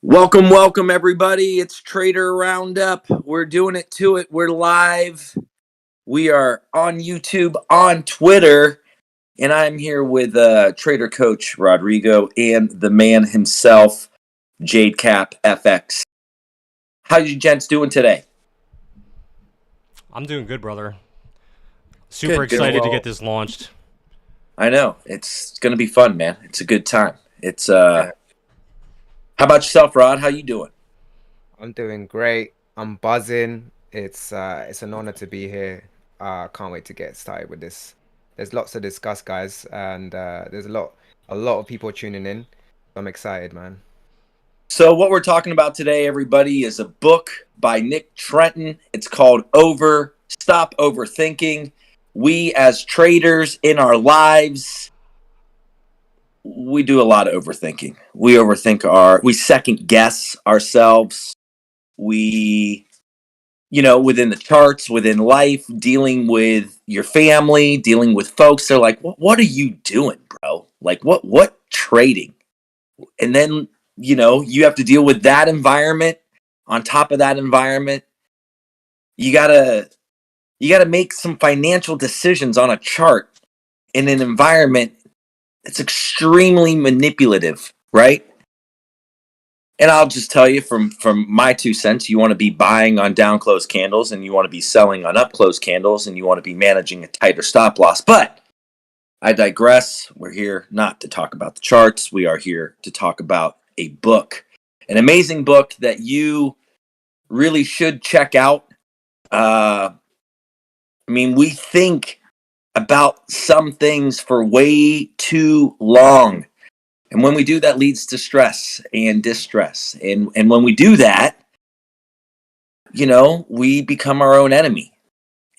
Welcome, everybody. It's Trader Roundup. We're doing it to it. We're live. We are on YouTube, on Twitter, and I'm here with Trader Coach Rodrigo and the man himself, Jade Cap FX. How you gents doing today? I'm doing good, brother. Super Good. excited to get this launched. I know it's gonna be fun, man. It's a good time. It's How about yourself, Rod? How you doing? I'm doing great. I'm buzzing. It's an honor to be here. Can't wait to get started with this. There's lots to discuss, guys, and there's a lot of people tuning in. I'm excited, man. So what we're talking about today, everybody, is a book by Nick Trenton. It's called Stop Overthinking. We as traders in our lives, we do a lot of overthinking. We second guess ourselves. We, within the charts, within life, dealing with your family, dealing with folks, they're like, what are you doing, bro? Like, what trading? And then, you have to deal with that environment. On top of that environment, you gotta make some financial decisions on a chart in an environment that's extremely manipulative, right? And I'll just tell you from my 2 cents, you want to be buying on down close candles and you want to be selling on up close candles and you want to be managing a tighter stop loss. But I digress. We're here not to talk about the charts. We are here to talk about a book, an amazing book that you really should check out. We think about some things for way too long. And when we do, that leads to stress and distress. And when we do that, we become our own enemy.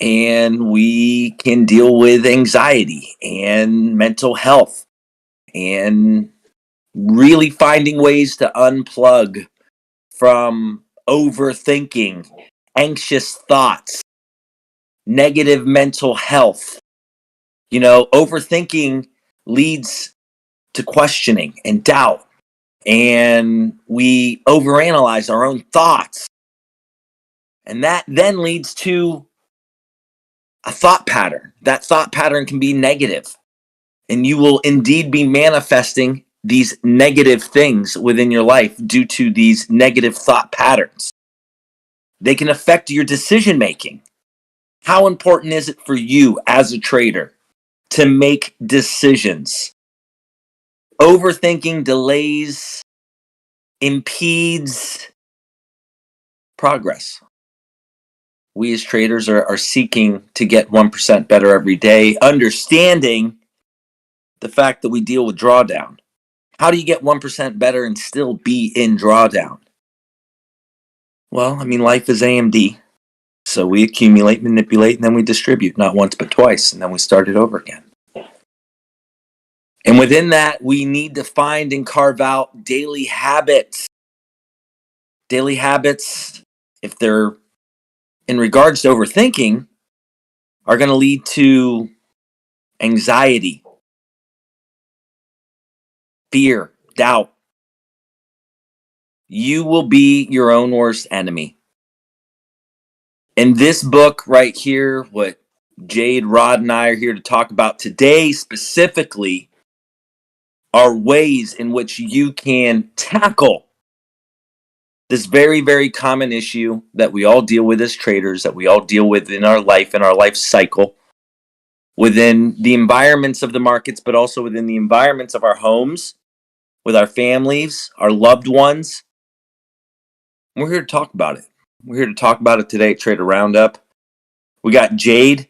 And we can deal with anxiety and mental health and really finding ways to unplug from overthinking, anxious thoughts, negative mental health. Overthinking leads to questioning and doubt, and we overanalyze our own thoughts. And that then leads to a thought pattern. That thought pattern can be negative, and you will indeed be manifesting these negative things within your life due to these negative thought patterns. They can affect your decision making. How important is it for you as a trader to make decisions? Overthinking delays, impedes progress. We as traders are seeking to get 1% better every day, understanding the fact that we deal with drawdown. How do you get 1% better and still be in drawdown? Well, life is AMD. So we accumulate, manipulate, and then we distribute, not once but twice, and then we start it over again. And within that, we need to find and carve out daily habits. Daily habits, if they're in regards to overthinking, are going to lead to anxiety, fear, doubt. You will be your own worst enemy. In this book right here, what Jade, Rod, and I are here to talk about today specifically are ways in which you can tackle this very, very common issue that we all deal with as traders, that we all deal with in our life cycle, within the environments of the markets, but also within the environments of our homes, with our families, our loved ones. We're here to talk about it. We're here to talk about it today at Trader Roundup. We got Jade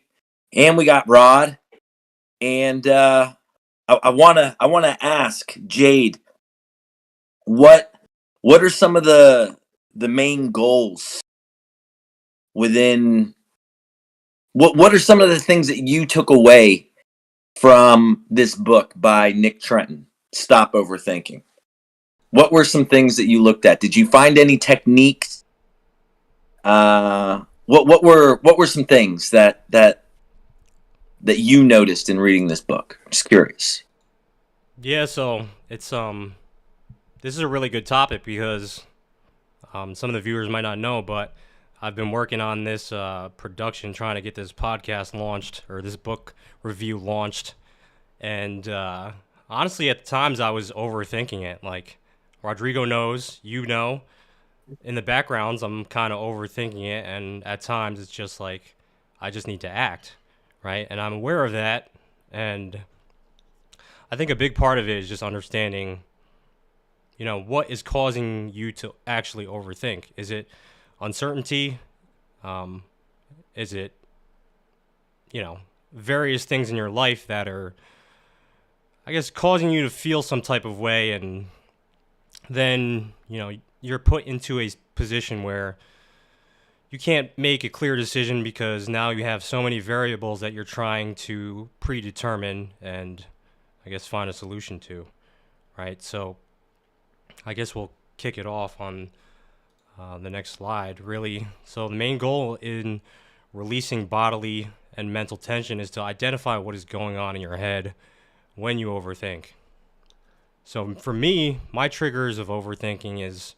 and we got Rod. And I wanna ask Jade, what are some of the main goals within what are some of the things that you took away from this book by Nick Trenton, Stop Overthinking? What were some things that you looked at? Did you find any techniques? What were some things that you noticed in reading this book? I'm just curious. Yeah, so it's this is a really good topic because some of the viewers might not know, but I've been working on this production, trying to get this podcast launched or this book review launched. And honestly, at times I was overthinking it. Like Rodrigo knows, you know, in the backgrounds, I'm kind of overthinking it. And at times it's just like, I just need to act, right? And I'm aware of that. And I think a big part of it is just understanding, what is causing you to actually overthink? Is it uncertainty? Is it, various things in your life that are, I guess, causing you to feel some type of way, and then, you're put into a position where you can't make a clear decision because now you have so many variables that you're trying to predetermine and, I guess, find a solution to, right? So I guess we'll kick it off on the next slide, really. So the main goal in releasing bodily and mental tension is to identify what is going on in your head when you overthink. So for me, my triggers of overthinking is,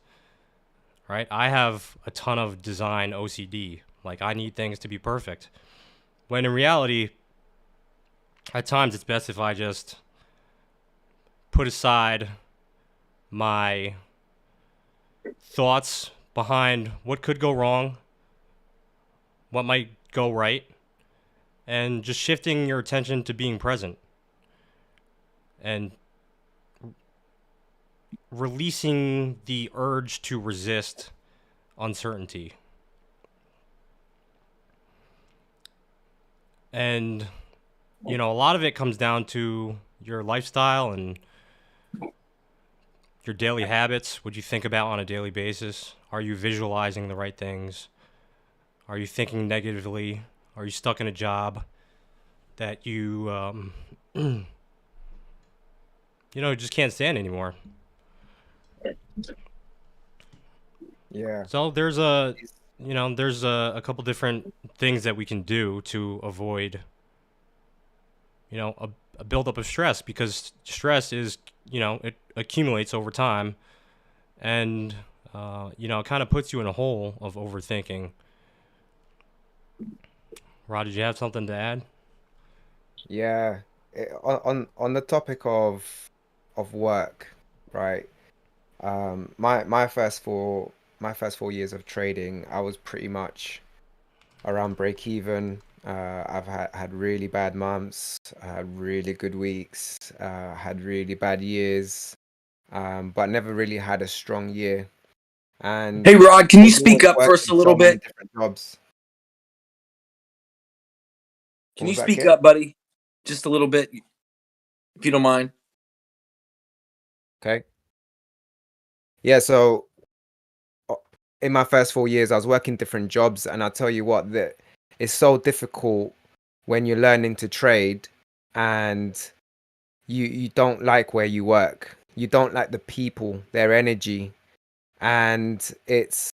right, I have a ton of design OCD. Like, I need things to be perfect. When in reality, at times it's best if I just put aside my thoughts behind what could go wrong, what might go right, and just shifting your attention to being present and releasing the urge to resist uncertainty. And, a lot of it comes down to your lifestyle and your daily habits, what you think about on a daily basis. Are you visualizing the right things? Are you thinking negatively? Are you stuck in a job that you, just can't stand anymore? Yeah. So there's a couple different things that we can do to avoid, a buildup of stress, because stress is, it accumulates over time, and it kind of puts you in a hole of overthinking. Rod, did you have something to add? Yeah. On the topic of work, right? My first 4 years of trading, I was pretty much around break even. I've had really bad months, had really good weeks, had really bad years, but never really had a strong year. And Hey, Rod, can you because we speak was up for us working a little so many bit? different jobs. What Can you was that, speak Kit? up, buddy? Just a little bit, if you don't mind. Okay. Yeah, so in my first 4 years, I was working different jobs, and I'll tell you what, that it's so difficult when you're learning to trade and you don't like where you work. You don't like the people, their energy, and it's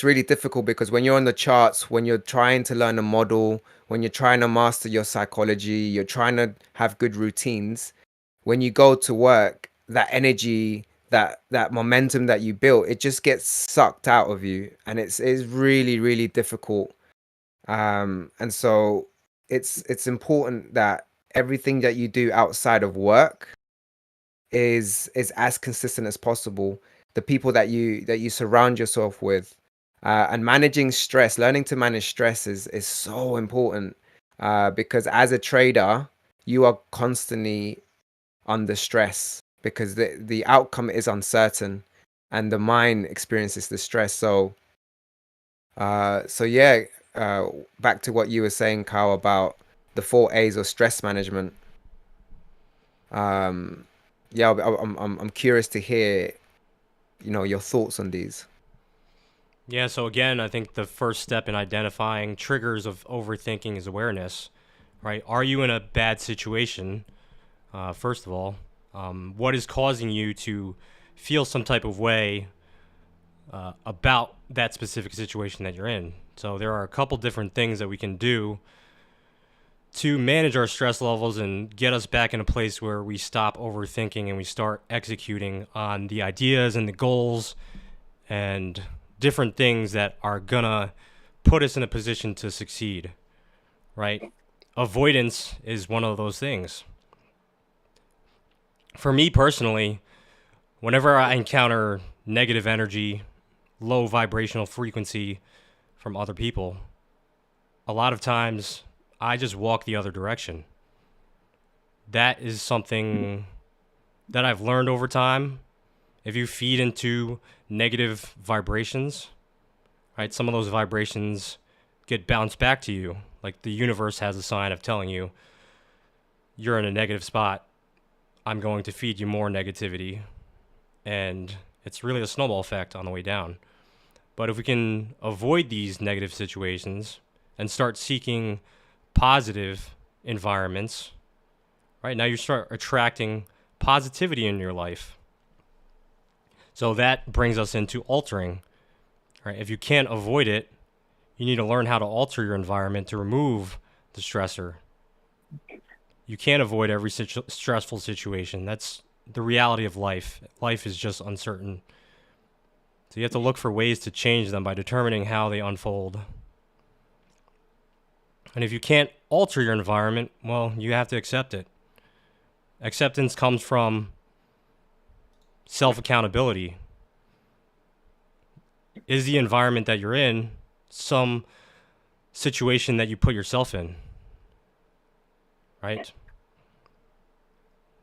really difficult because when you're on the charts, when you're trying to learn a model, when you're trying to master your psychology, you're trying to have good routines, when you go to work, that energy, that momentum that you built, it just gets sucked out of you, and it's really, really difficult. And so it's important that everything that you do outside of work is as consistent as possible. The people that you surround yourself with, and managing stress, learning to manage stress is so important, because as a trader, you are constantly under stress because the outcome is uncertain, and the mind experiences the stress. So yeah, back to what you were saying, Kyle, about the 4 A's of stress management. Um, yeah, I'm curious to hear, your thoughts on these. Yeah, so again, I think the first step in identifying triggers of overthinking is awareness, right? Are you in a bad situation? First of all, what is causing you to feel some type of way about that specific situation that you're in? So there are a couple different things that we can do to manage our stress levels and get us back in a place where we stop overthinking and we start executing on the ideas and the goals and different things that are gonna put us in a position to succeed, right? Avoidance is one of those things. For me personally, whenever I encounter negative energy, low vibrational frequency from other people, a lot of times I just walk the other direction. That is something that I've learned over time. If you feed into negative vibrations, right, some of those vibrations get bounced back to you. Like the universe has a sign of telling you, you're in a negative spot. I'm going to feed you more negativity. And it's really a snowball effect on the way down. But if we can avoid these negative situations and start seeking positive environments, right, now you start attracting positivity in your life. So that brings us into altering. Right? If you can't avoid it, you need to learn how to alter your environment to remove the stressor. You can't avoid every stressful situation. That's the reality of life. Life is just uncertain. So you have to look for ways to change them by determining how they unfold. And if you can't alter your environment, well, you have to accept it. Acceptance comes from self-accountability. Is the environment that you're in some situation that you put yourself in? Right?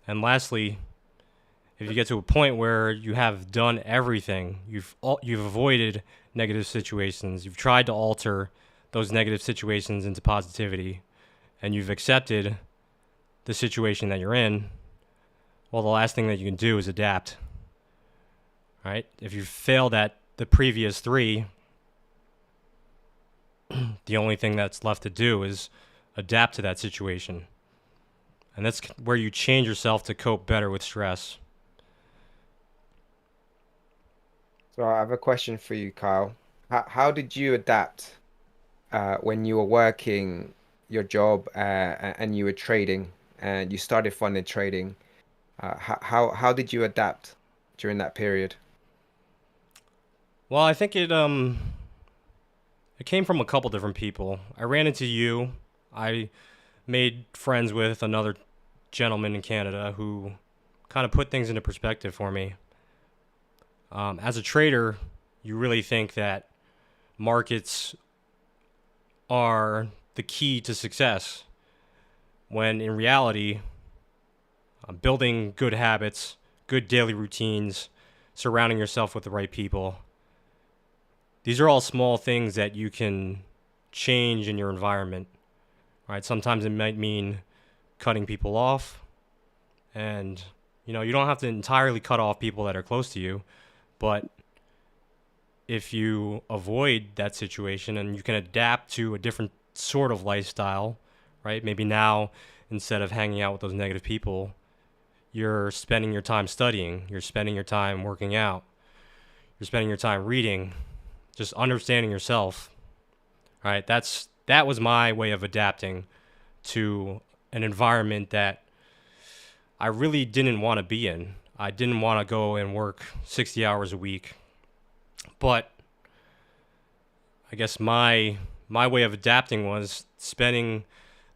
And lastly, if you get to a point where you have done everything, you've avoided negative situations, you've tried to alter those negative situations into positivity, and you've accepted the situation that you're in, well, the last thing that you can do is adapt. Right? If you failed at the previous three, the only thing that's left to do is adapt to that situation. And that's where you change yourself to cope better with stress. So I have a question for you, Kyle. How did you adapt when you were working your job and you were trading and you started funded trading? How did you adapt during that period? Well, I think it came from a couple different people. I ran into you. I made friends with another gentleman in Canada who kind of put things into perspective for me. As a trader, you really think that markets are the key to success, when in reality, building good habits, good daily routines, surrounding yourself with the right people, these are all small things that you can change in your environment, right? Sometimes it might mean cutting people off, and you don't have to entirely cut off people that are close to you, but if you avoid that situation and you can adapt to a different sort of lifestyle, right? Maybe now, instead of hanging out with those negative people, you're spending your time studying, you're spending your time working out, you're spending your time reading, just understanding yourself, right? That was my way of adapting to an environment that I really didn't want to be in. I didn't want to go and work 60 hours a week. But I guess my way of adapting was spending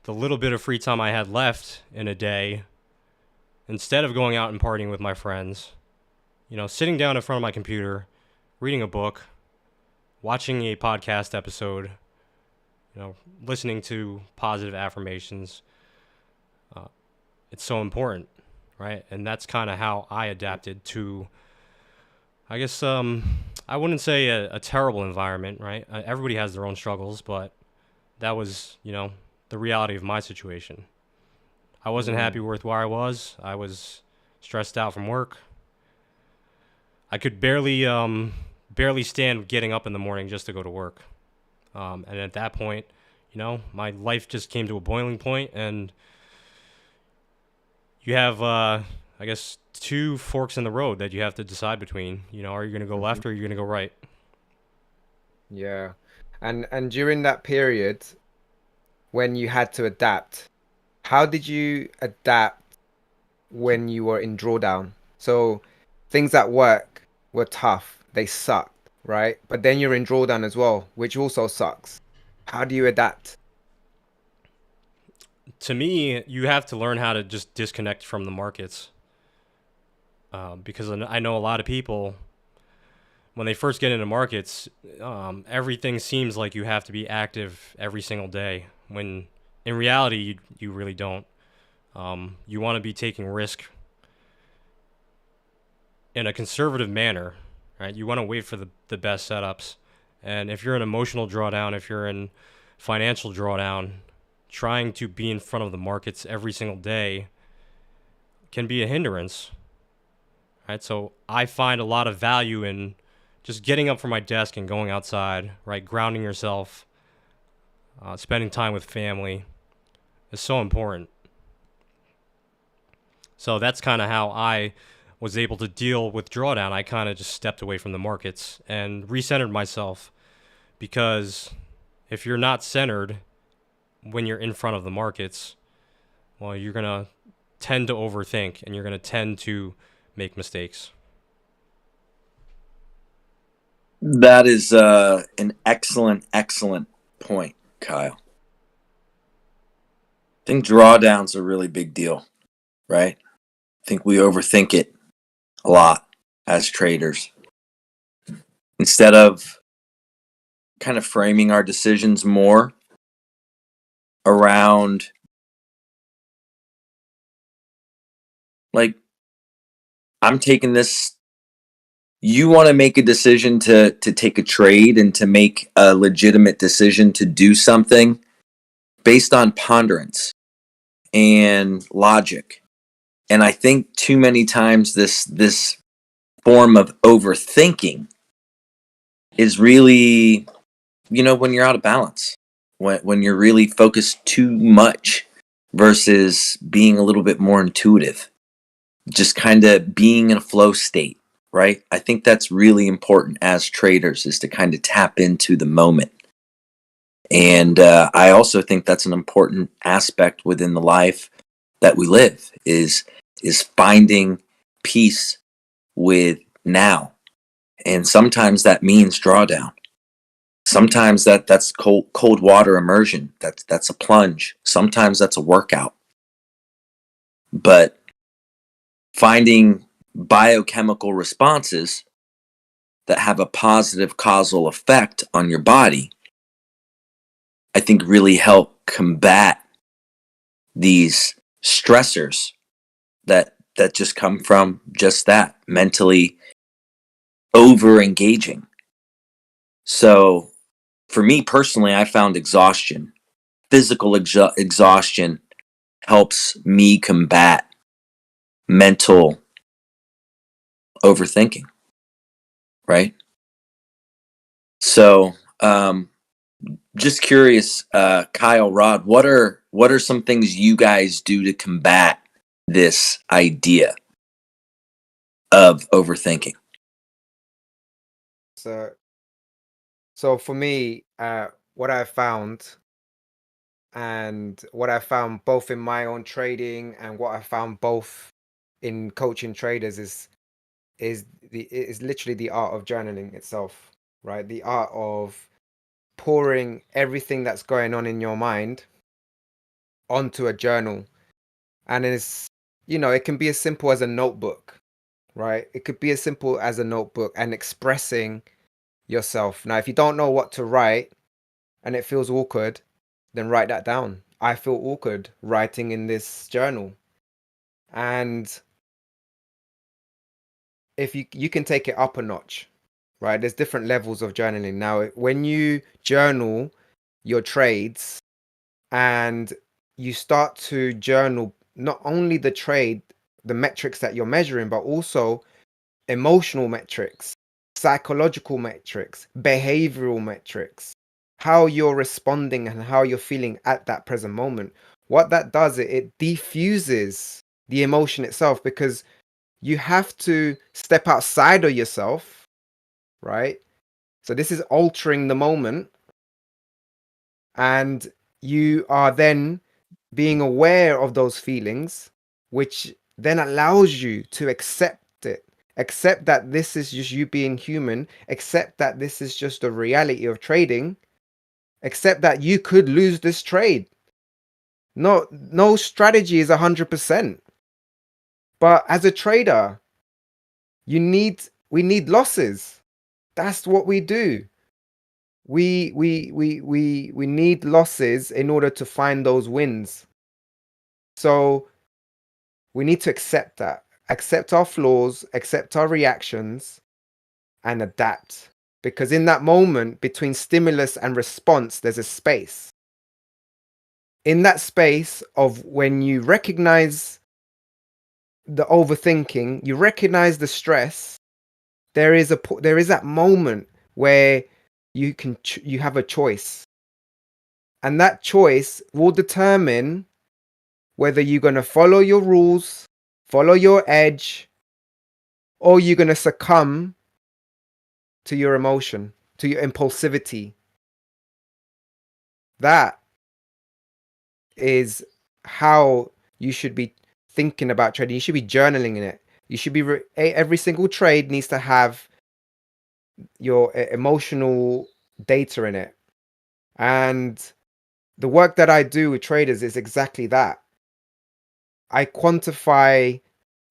the little bit of free time I had left in a day, instead of going out and partying with my friends, sitting down in front of my computer, reading a book, watching a podcast episode, listening to positive affirmations. It's so important, right? And that's kind of how I adapted to, I guess, I wouldn't say a terrible environment, right? Everybody has their own struggles, but that was, the reality of my situation. I wasn't happy with where I was. I was stressed out from work. I could barely stand getting up in the morning just to go to work. And at that point, my life just came to a boiling point, and you have, I guess, two forks in the road that you have to decide between. Are you going to go left or are you going to go right? Yeah. And during that period, when you had to adapt. How did you adapt when you were in drawdown? So things at work were tough. They sucked, right? But then you're in drawdown as well, which also sucks. How do you adapt? To me, you have to learn how to just disconnect from the markets. Because I know a lot of people, when they first get into markets, everything seems like you have to be active every single day, when in reality, you really don't. You want to be taking risk in a conservative manner, right? You want to wait for the best setups. And if you're in emotional drawdown, if you're in financial drawdown, trying to be in front of the markets every single day can be a hindrance, right? So I find a lot of value in just getting up from my desk and going outside, right? Grounding yourself, spending time with family is so important. So that's kind of how I was able to deal with drawdown. I kind of just stepped away from the markets and recentered myself, because if you're not centered when you're in front of the markets, well, you're going to tend to overthink and you're going to tend to make mistakes. That is an excellent, excellent point, Kyle. I think drawdown's a really big deal, right? I think we overthink it a lot as traders. Instead of kind of framing our decisions more around, like, I'm taking this. You want to make a decision to take a trade and to make a legitimate decision to do something based on ponderance and logic. And I think too many times this form of overthinking is really, when you're out of balance, when you're really focused too much versus being a little bit more intuitive, just kind of being in a flow state, right? I think that's really important as traders, is to kind of tap into the moment. And I also think that's an important aspect within the life that we live, is finding peace with now. And sometimes that means drawdown. Sometimes that's cold water immersion. That's a plunge. Sometimes that's a workout. But finding biochemical responses that have a positive causal effect on your body, I think really help combat these stressors that just come from just that, mentally over engaging. So for me personally, I found exhaustion, physical exhaustion helps me combat mental overthinking, right? So just curious, Kyle, Rod, what are some things you guys do to combat this idea of overthinking? So for me, what I found, and what I found both in my own trading and what I found both in coaching traders, is literally the art of journaling itself, right? The art of pouring everything that's going on in your mind onto a journal. And it can be as simple as a notebook, right? It could be as simple as a notebook and expressing yourself. Now, if you don't know what to write and it feels awkward, then write that down. I feel awkward writing in this journal. And if you can take it up a notch, right? There's different levels of journaling. Now, when you journal your trades and you start to journal not only the trade, the metrics that you're measuring, but also emotional metrics, psychological metrics, behavioral metrics, how you're responding and how you're feeling at that present moment. What that does, it diffuses the emotion itself, because you have to step outside of yourself, right? So this is altering the moment, and you are then being aware of those feelings, which then allows you to accept it. Accept that this is just you being human. Accept that this is just the reality of trading. Accept that you could lose this trade. No strategy is 100%. But as a trader, we need losses. That's what we do. We need losses in order to find those wins. So we need to accept that. Accept our flaws, accept our reactions, and adapt. Because in that moment between stimulus and response, there's a space. In that space of when you recognize the overthinking, you recognize the stress, there is that moment where you have a choice. And that choice will determine whether you're going to follow your rules, follow your edge, or you're going to succumb to your emotion, to your impulsivity. That is how you should be thinking about trading. You should be journaling in it. You should be every single trade needs to have your emotional data in it. And the work that I do with traders is exactly that. I quantify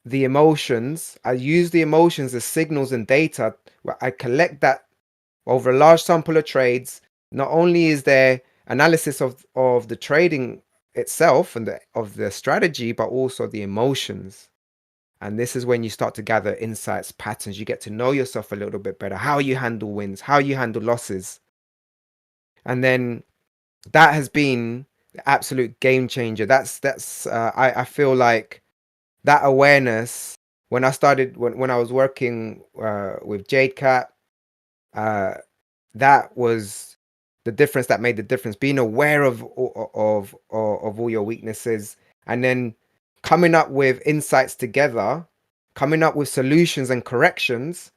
the emotions. I use the emotions as signals and data. I collect that over a large sample of trades. Not only is there analysis of the trading itself and of the strategy, but also the emotions. And this is when you start to gather insights, patterns. You get to know yourself a little bit better, how you handle wins, how you handle losses. And then that has been the absolute game changer. I feel like that awareness, when I was working with Jade Cat, that was the difference that made the difference. Being aware of all your weaknesses, and then coming up with insights together, coming up with solutions and corrections,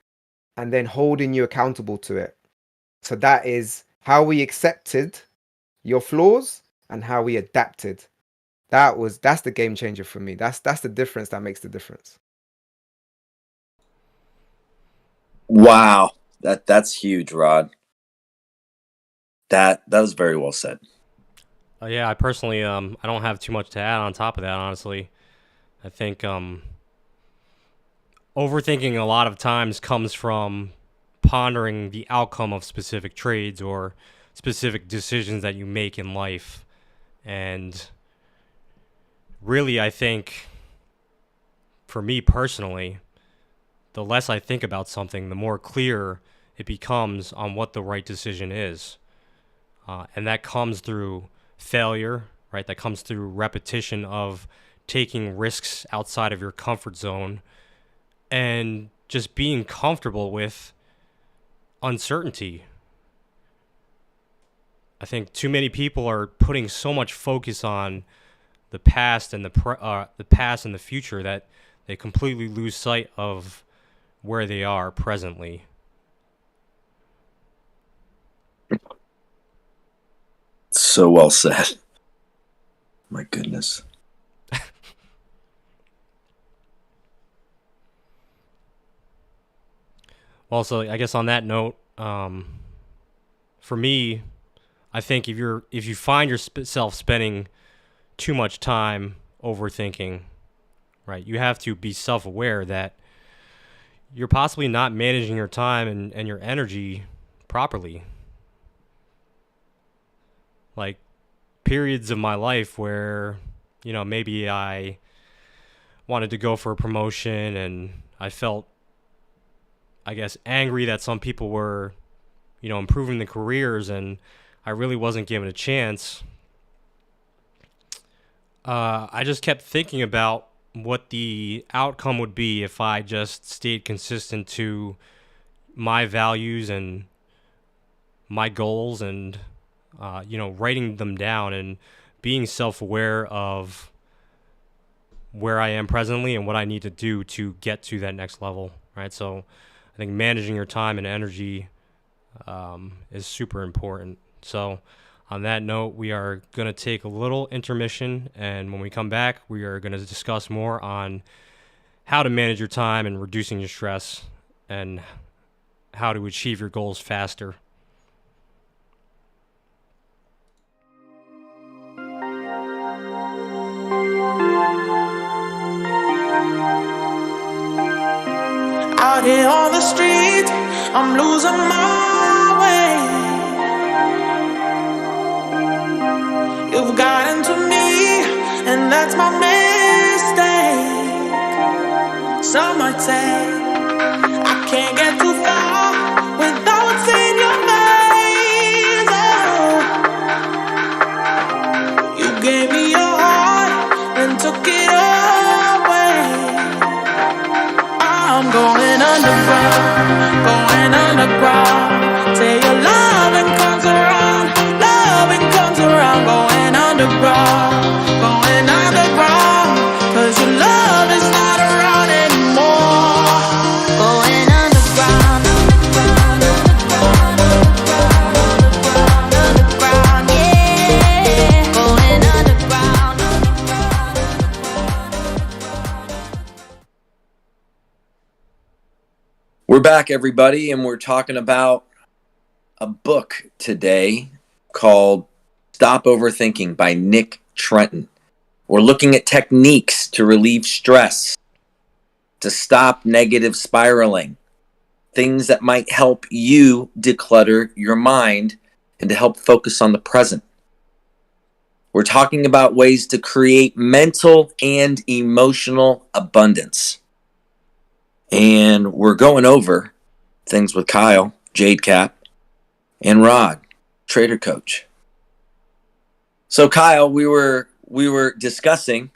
and then holding you accountable to it. So that is how we accepted your flaws and how we adapted. That's the game changer for me. That's the difference that makes the difference. Wow, that's huge, Rod. That was very well said. Yeah, I personally, I don't have too much to add on top of that, honestly. I think overthinking a lot of times comes from pondering the outcome of specific trades or specific decisions that you make in life. And really, I think, for me personally, the less I think about something, the more clear it becomes on what the right decision is. And that comes through failure, right? That comes through repetition of taking risks outside of your comfort zone and just being comfortable with uncertainty. I think too many people are putting so much focus on the past and the past and the future that they completely lose sight of where they are presently. So well said. My goodness. Also, I guess on that note, for me, I think if you find yourself spending too much time overthinking, right, you have to be self-aware that you're possibly not managing your time and your energy properly. Like periods of my life where, maybe I wanted to go for a promotion and I felt, I guess, angry that some people were, improving their careers and I really wasn't given a chance. I just kept thinking about what the outcome would be if I just stayed consistent to my values and my goals and, writing them down and being self-aware of where I am presently and what I need to do to get to that next level, right? So I think managing your time and energy is super important. So On that note, we are going to take a little intermission, and when we come back, we are going to discuss more on how to manage your time and reducing your stress and how to achieve your goals faster. Out here on the street, I'm losing my way. You've gotten to me, and that's my mistake. Some might say I can't get too far without seeing your face. Oh, you gave me your heart and took it away. I'm going underground. Say your loving comes around, going underground, 'cause your love is not around anymore. Going underground, yeah, going underground. We're back, everybody, and we're talking about a book today called Stop Overthinking by Nick Trenton. We're looking at techniques to relieve stress, to stop negative spiraling, things that might help you declutter your mind and to help focus on the present. We're talking about ways to create mental and emotional abundance. And we're going over things with Kyle, Jade Cap, and Rod, Trader Coach. So Kyle, we were discussing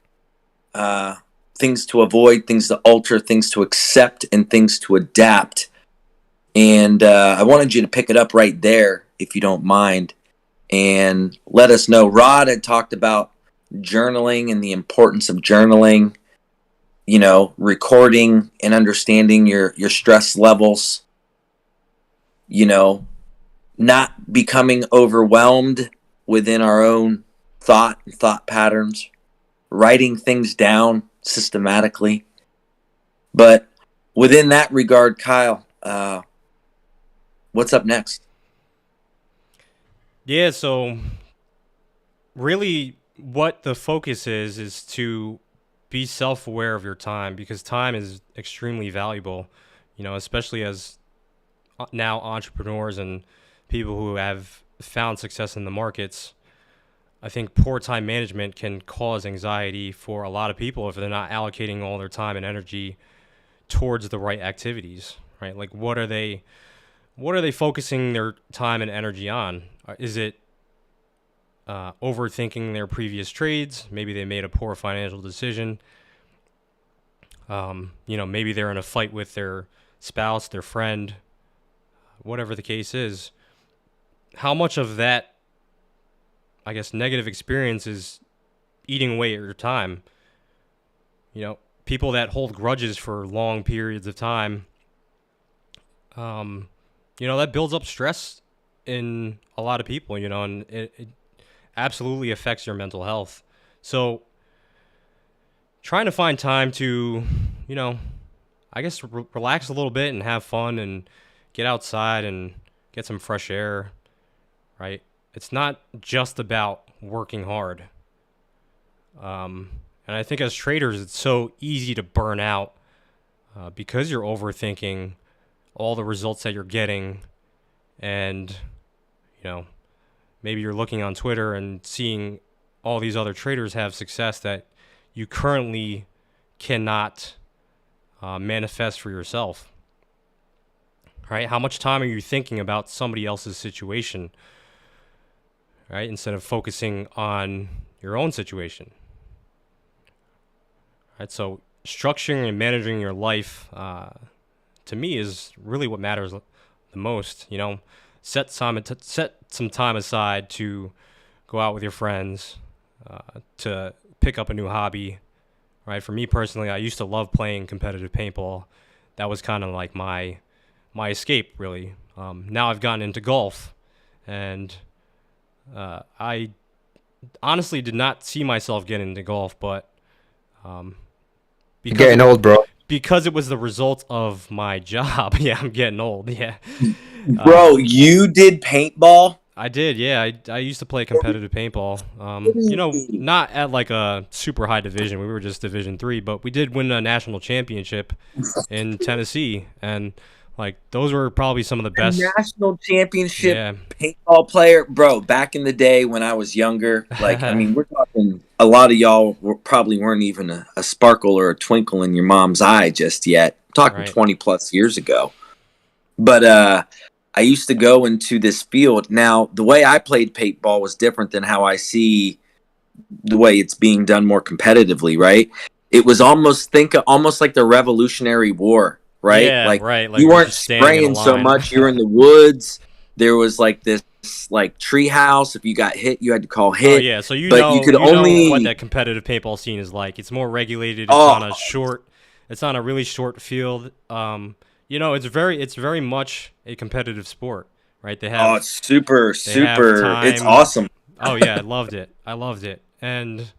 things to avoid, things to alter, things to accept, and things to adapt. And I wanted you to pick it up right there, if you don't mind, and let us know. Rod had talked about journaling and the importance of journaling, you know, recording and understanding your stress levels, you know, not becoming overwhelmed within our own thought patterns, writing things down systematically. But within that regard, Kyle, what's up next? Yeah, so really what the focus is to be self-aware of your time, because time is extremely valuable, you know, especially as now entrepreneurs and people who have found success in the markets. I think poor time management can cause anxiety for a lot of people if they're not allocating all their time and energy towards the right activities, right? Like what are they focusing their time and energy on? Is it overthinking their previous trades? Maybe they made a poor financial decision. You know, maybe they're in a fight with their spouse, their friend, whatever the case is. How much of that, I guess, negative experience is eating away at your time? You know, people that hold grudges for long periods of time, you know, that builds up stress in a lot of people, you know, and it absolutely affects your mental health. So trying to find time to, you know, I guess relax a little bit and have fun and get outside and get some fresh air, right? It's not just about working hard. And I think as traders, it's so easy to burn out because you're overthinking all the results that you're getting. And, you know, maybe you're looking on Twitter and seeing all these other traders have success that you currently cannot manifest for yourself, right? How much time are you thinking about somebody else's situation, right? Instead of focusing on your own situation, right? So structuring and managing your life, to me, is really what matters the most. You know, set some time aside to go out with your friends, to pick up a new hobby, right? For me personally, I used to love playing competitive paintball. That was kind of like my escape, really. Now I've gotten into golf, and I honestly did not see myself getting into golf, but You're getting old, bro. because it was the result of my job. Yeah, I'm getting old. Yeah. Bro, you did paintball? I did, yeah. I used to play competitive paintball. Not at like a super high division. We were just Division 3, but we did win a national championship in Tennessee, and like those were probably some of the best. National championship Yeah. paintball player, bro. Back in the day when I was younger, like I mean, we're talking. A lot of y'all probably weren't even a sparkle or a twinkle in your mom's eye just yet. I'm talking Right. 20 plus years ago. But I used to go into this field. Now, the way I played paintball was different than how I see the way it's being done more competitively, right? It was almost like the Revolutionary War, right? Yeah, like right. Like you we're weren't just standing in a spraying so line. much. You were in the woods. There was like this like tree house. If you got hit, you had to call hit. Oh yeah, so but you could only know what that competitive paintball scene is like. It's more regulated. It's on a really short field. It's very much a competitive sport, right? it's super it's time. awesome. Oh yeah, I loved it. And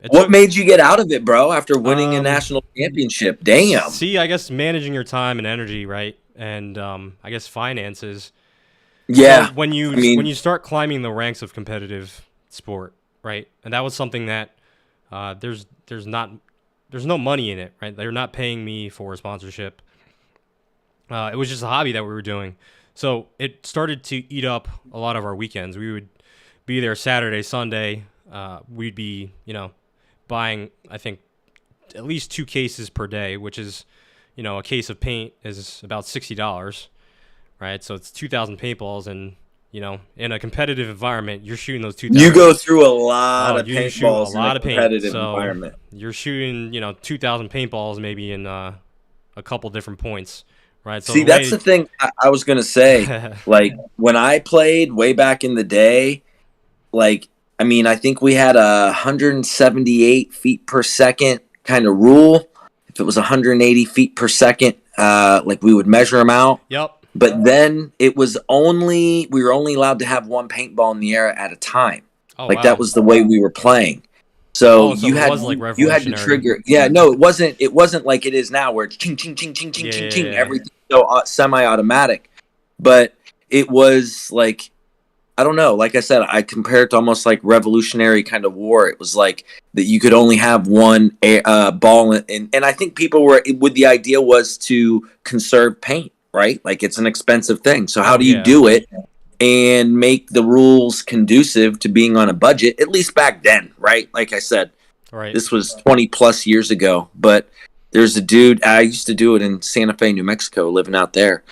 what made you get out of it, bro, after winning a national championship? Damn. See, I guess managing your time and energy, right? And I guess finances. Yeah. So when you start climbing the ranks of competitive sport, right? And that was something that there's no money in it, right? They're not paying me for a sponsorship. It was just a hobby that we were doing. So it started to eat up a lot of our weekends. We would be there Saturday, Sunday. We'd be, buying, I think, at least 2 cases per day, which is, a case of paint is about $60, right? So it's 2,000 paintballs, and, in a competitive environment, you're shooting those 2,000. You go through a lot of paintballs in a competitive environment. You're shooting, 2,000 paintballs maybe in a couple different points. Right. So see, that's the thing I was going to say. Like, when I played way back in the day, like, I mean, I think we had 178 feet per second kind of rule. If it was 180 feet per second, like, we would measure them out. Yep. But then we were only allowed to have one paintball in the air at a time. Oh, like, wow. that was the way we were playing. So you had to trigger. Yeah, no, it wasn't like it is now where it's ching ching ching ching ching ching ching. Everything so semi-automatic, but it was like, I don't know. Like I said, I compare it to almost like Revolutionary kind of war. It was like that you could only have one ball, and I think people were with the idea was to conserve paint, right? Like, it's an expensive thing. So how do you do it and make the rules conducive to being on a budget, at least back then, right? Like I said, this was 20 plus years ago, but there's a dude, I used to do it in Santa Fe, New Mexico, living out there.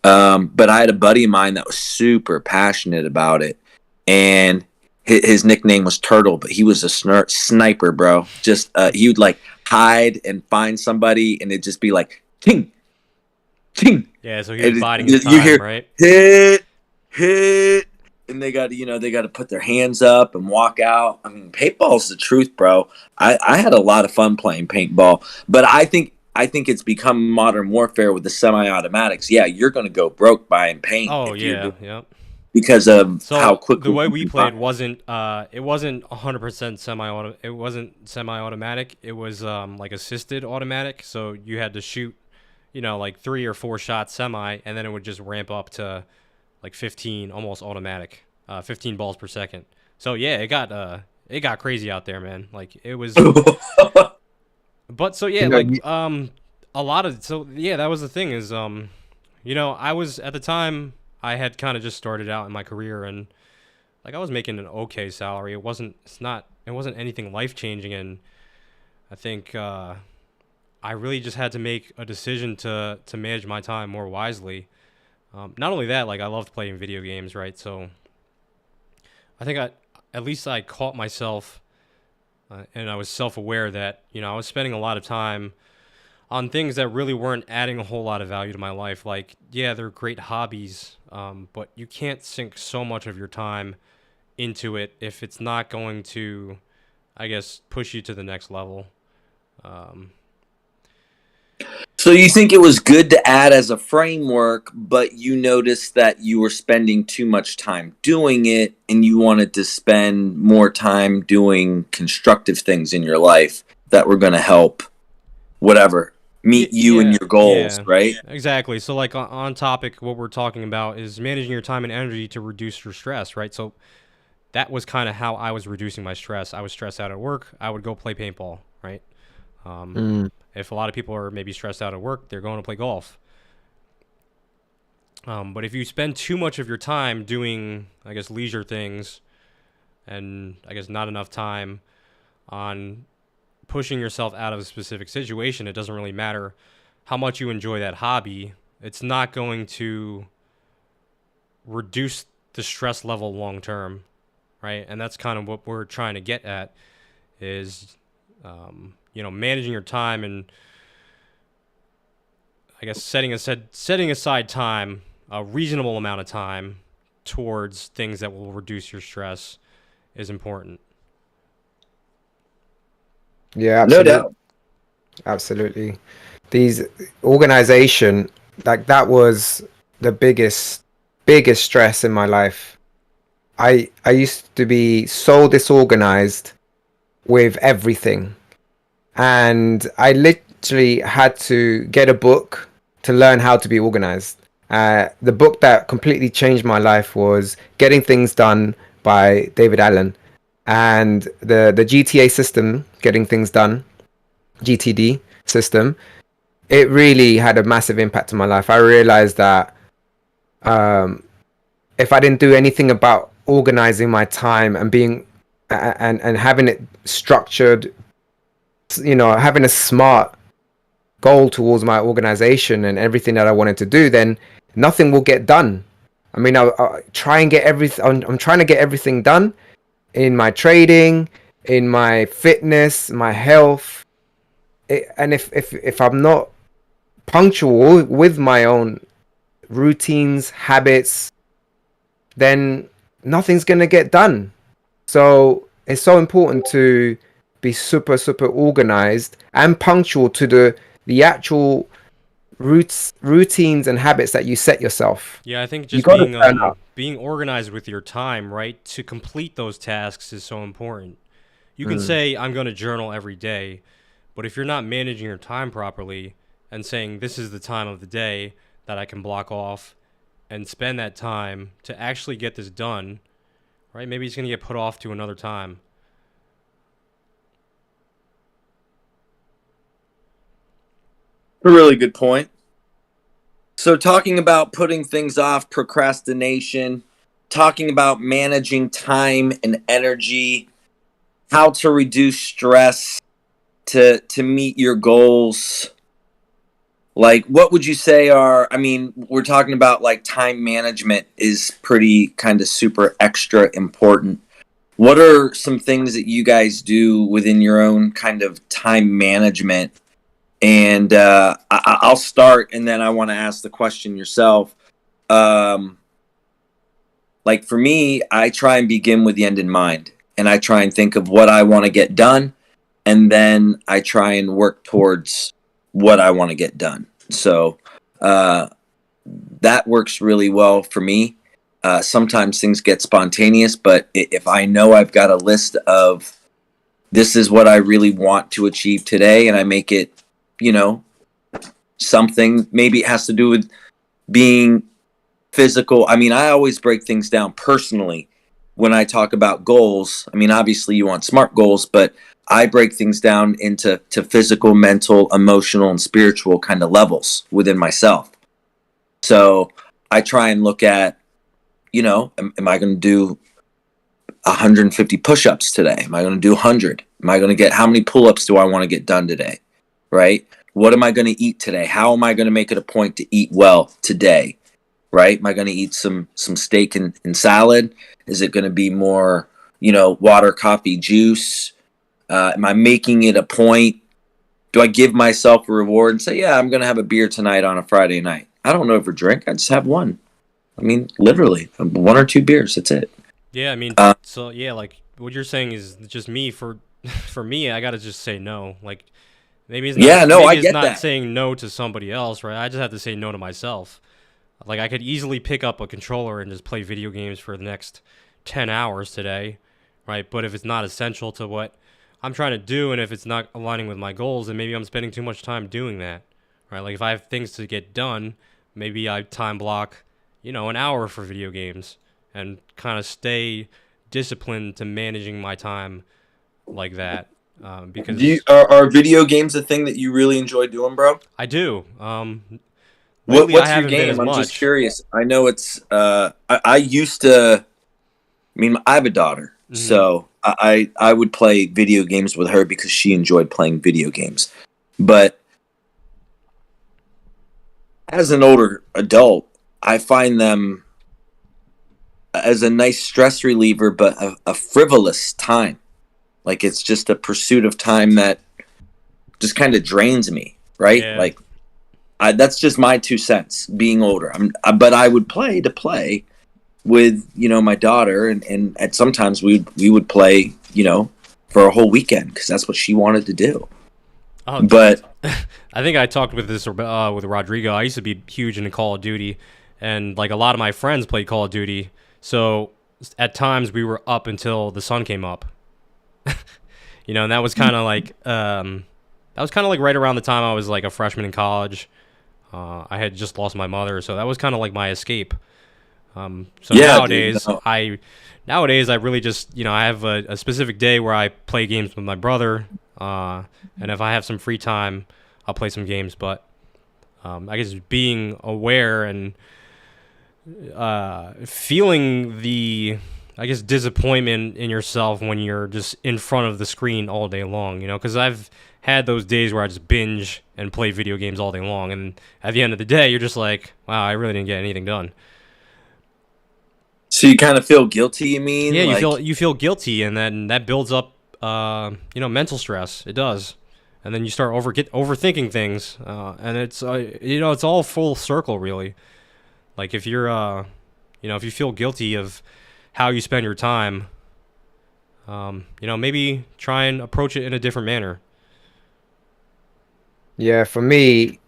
But I had a buddy of mine that was super passionate about it, and his nickname was Turtle, but he was a sniper, bro. Just, he would like hide and find somebody, and it'd just be like, ting, ting. Yeah, so he was biding his time, you hear, right? Hit, and they got to put their hands up and walk out. I mean, paintball's the truth, bro. I had a lot of fun playing paintball, but I think it's become modern warfare with the semi-automatics. Yeah, you're going to go broke buying paint. Oh yeah. Because of how quickly the way we played wasn't 100% semi-auto. It wasn't semi-automatic. It was like assisted automatic. So you had to shoot, like 3 or 4 shots semi, and then it would just ramp up to like 15, almost automatic, 15 balls per second. So yeah, it got crazy out there, man. Like, it was. But so yeah, like that was the thing is I was at the time I had kind of just started out in my career, and like I was making an okay salary. It wasn't anything life-changing, and I think I really just had to make a decision to manage my time more wisely. Not only that, like, I loved playing video games, right? So I think I caught myself and I was self-aware that, I was spending a lot of time on things that really weren't adding a whole lot of value to my life. Like, yeah, they're great hobbies, but you can't sink so much of your time into it if it's not going to, I guess, push you to the next level. So you think it was good to add as a framework, but you noticed that you were spending too much time doing it and you wanted to spend more time doing constructive things in your life that were going to help whatever meet you and your goals, right? Exactly. So like on topic, what we're talking about is managing your time and energy to reduce your stress, right? So that was kind of how I was reducing my stress. I was stressed out at work. I would go play paintball, right? If a lot of people are maybe stressed out at work, they're going to play golf. But if you spend too much of your time doing, I guess, leisure things, and I guess not enough time on pushing yourself out of a specific situation, it doesn't really matter how much you enjoy that hobby. It's not going to reduce the stress level long term, right? And that's kind of what we're trying to get at is, managing your time and I guess setting aside time, a reasonable amount of time towards things that will reduce your stress is important. Yeah, No absolutely. doubt. Absolutely. These organization, like that was the biggest stress in my life. I used to be so disorganized with everything. And I literally had to get a book to learn how to be organized. The book that completely changed my life was Getting Things Done by David Allen. And the GTA system, Getting Things Done, GTD system, it really had a massive impact on my life. I realized that if I didn't do anything about organizing my time and being and having it structured, having a smart goal towards my organization and everything that I wanted to do, then nothing will get done. I mean, I'll try and get everything. I'm trying to get everything done in my trading, in my fitness, my health. And if I'm not punctual with my own routines, habits, then nothing's gonna get done. So it's so important to be super organized and punctual to the actual routines and habits that you set yourself. Yeah, I think You just got to turn up. being organized with your time, right, to complete those tasks is so important. You can say I'm going to journal every day, but if you're not managing your time properly and saying this is the time of the day that I can block off and spend that time to actually get this done, right? Maybe it's going to get put off to another time. A really good point. So, talking about putting things off, procrastination, talking about managing time and energy, how to reduce stress to meet your goals. Like, what would you say are, I mean, we're talking about like time management is pretty kind of super extra important. What are some things that you guys do within your own kind of time management? And I'll start, and then I want to ask the question yourself. Like for me, I try and begin with the end in mind, and I try and think of what I want to get done, and then I try and work towards what I want to get done. So that works really well for me. Sometimes things get spontaneous, but if I know I've got a list of this is what I really want to achieve today, and I make it, something, maybe it has to do with being physical. I mean, I always break things down personally when I talk about goals. I mean, obviously you want SMART goals, but I break things down into physical, mental, emotional, and spiritual kind of levels within myself. So I try and look at, am I going to do 150 push-ups today? Am I going to do 100? Am I going to how many pull-ups do I want to get done today? Right? What am I going to eat today? How am I going to make it a point to eat well today? Right? Am I going to eat some steak and salad? Is it going to be more, water, coffee, juice? Am I making it a point? Do I give myself a reward and say, yeah, I'm going to have a beer tonight on a Friday night? I don't overdrink. I just have one. I mean, literally, 1 or 2 beers. That's it. Yeah, I mean, like what you're saying is just me. For me, I got to just say no. Like, Maybe it's Yeah, not. no, I Maybe it's get not that. saying no to somebody else, right? I just have to say no to myself. Like I could easily pick up a controller and just play video games for the next 10 hours today, right? But if it's not essential to what I'm trying to do, and if it's not aligning with my goals, then maybe I'm spending too much time doing that, right? Like if I have things to get done, maybe I time block, an hour for video games and kind of stay disciplined to managing my time like that. Because Are video games a thing that you really enjoy doing, bro? I do. Lately, I What's your haven't been as game? I'm just much. curious. I know it's. I used to. I mean, I have a daughter, Hmm. so I would play video games with her because she enjoyed playing video games. But as an older adult, I find them as a nice stress reliever, but a frivolous time. Like it's just a pursuit of time that just kind of drains me, right? Yeah. Like that's just my 2 cents. Being older, but I would play to play with my daughter, and at sometimes we would play for a whole weekend because that's what she wanted to do. Oh, But I think I talked with this with Rodrigo. I used to be huge into Call of Duty, and like a lot of my friends played Call of Duty. So at times we were up until the sun came up. And that was kind of like right around the time I was like a freshman in college. I had just lost my mother, so that was kind of like my escape. So yeah, dude, no. nowadays I really just I have a specific day where I play games with my brother, and if I have some free time, I'll play some games. But I guess being aware and feeling the disappointment in yourself when you're just in front of the screen all day long, because I've had those days where I just binge and play video games all day long, and at the end of the day, you're just like, wow, I really didn't get anything done. So you kind of feel guilty, you mean? Yeah, Like, you feel guilty, and then that builds up, mental stress. It does, and then you start overthinking things, and it's it's all full circle, really. Like if you're, if you feel guilty of how you spend your time, maybe try and approach it in a different manner. Yeah, for me,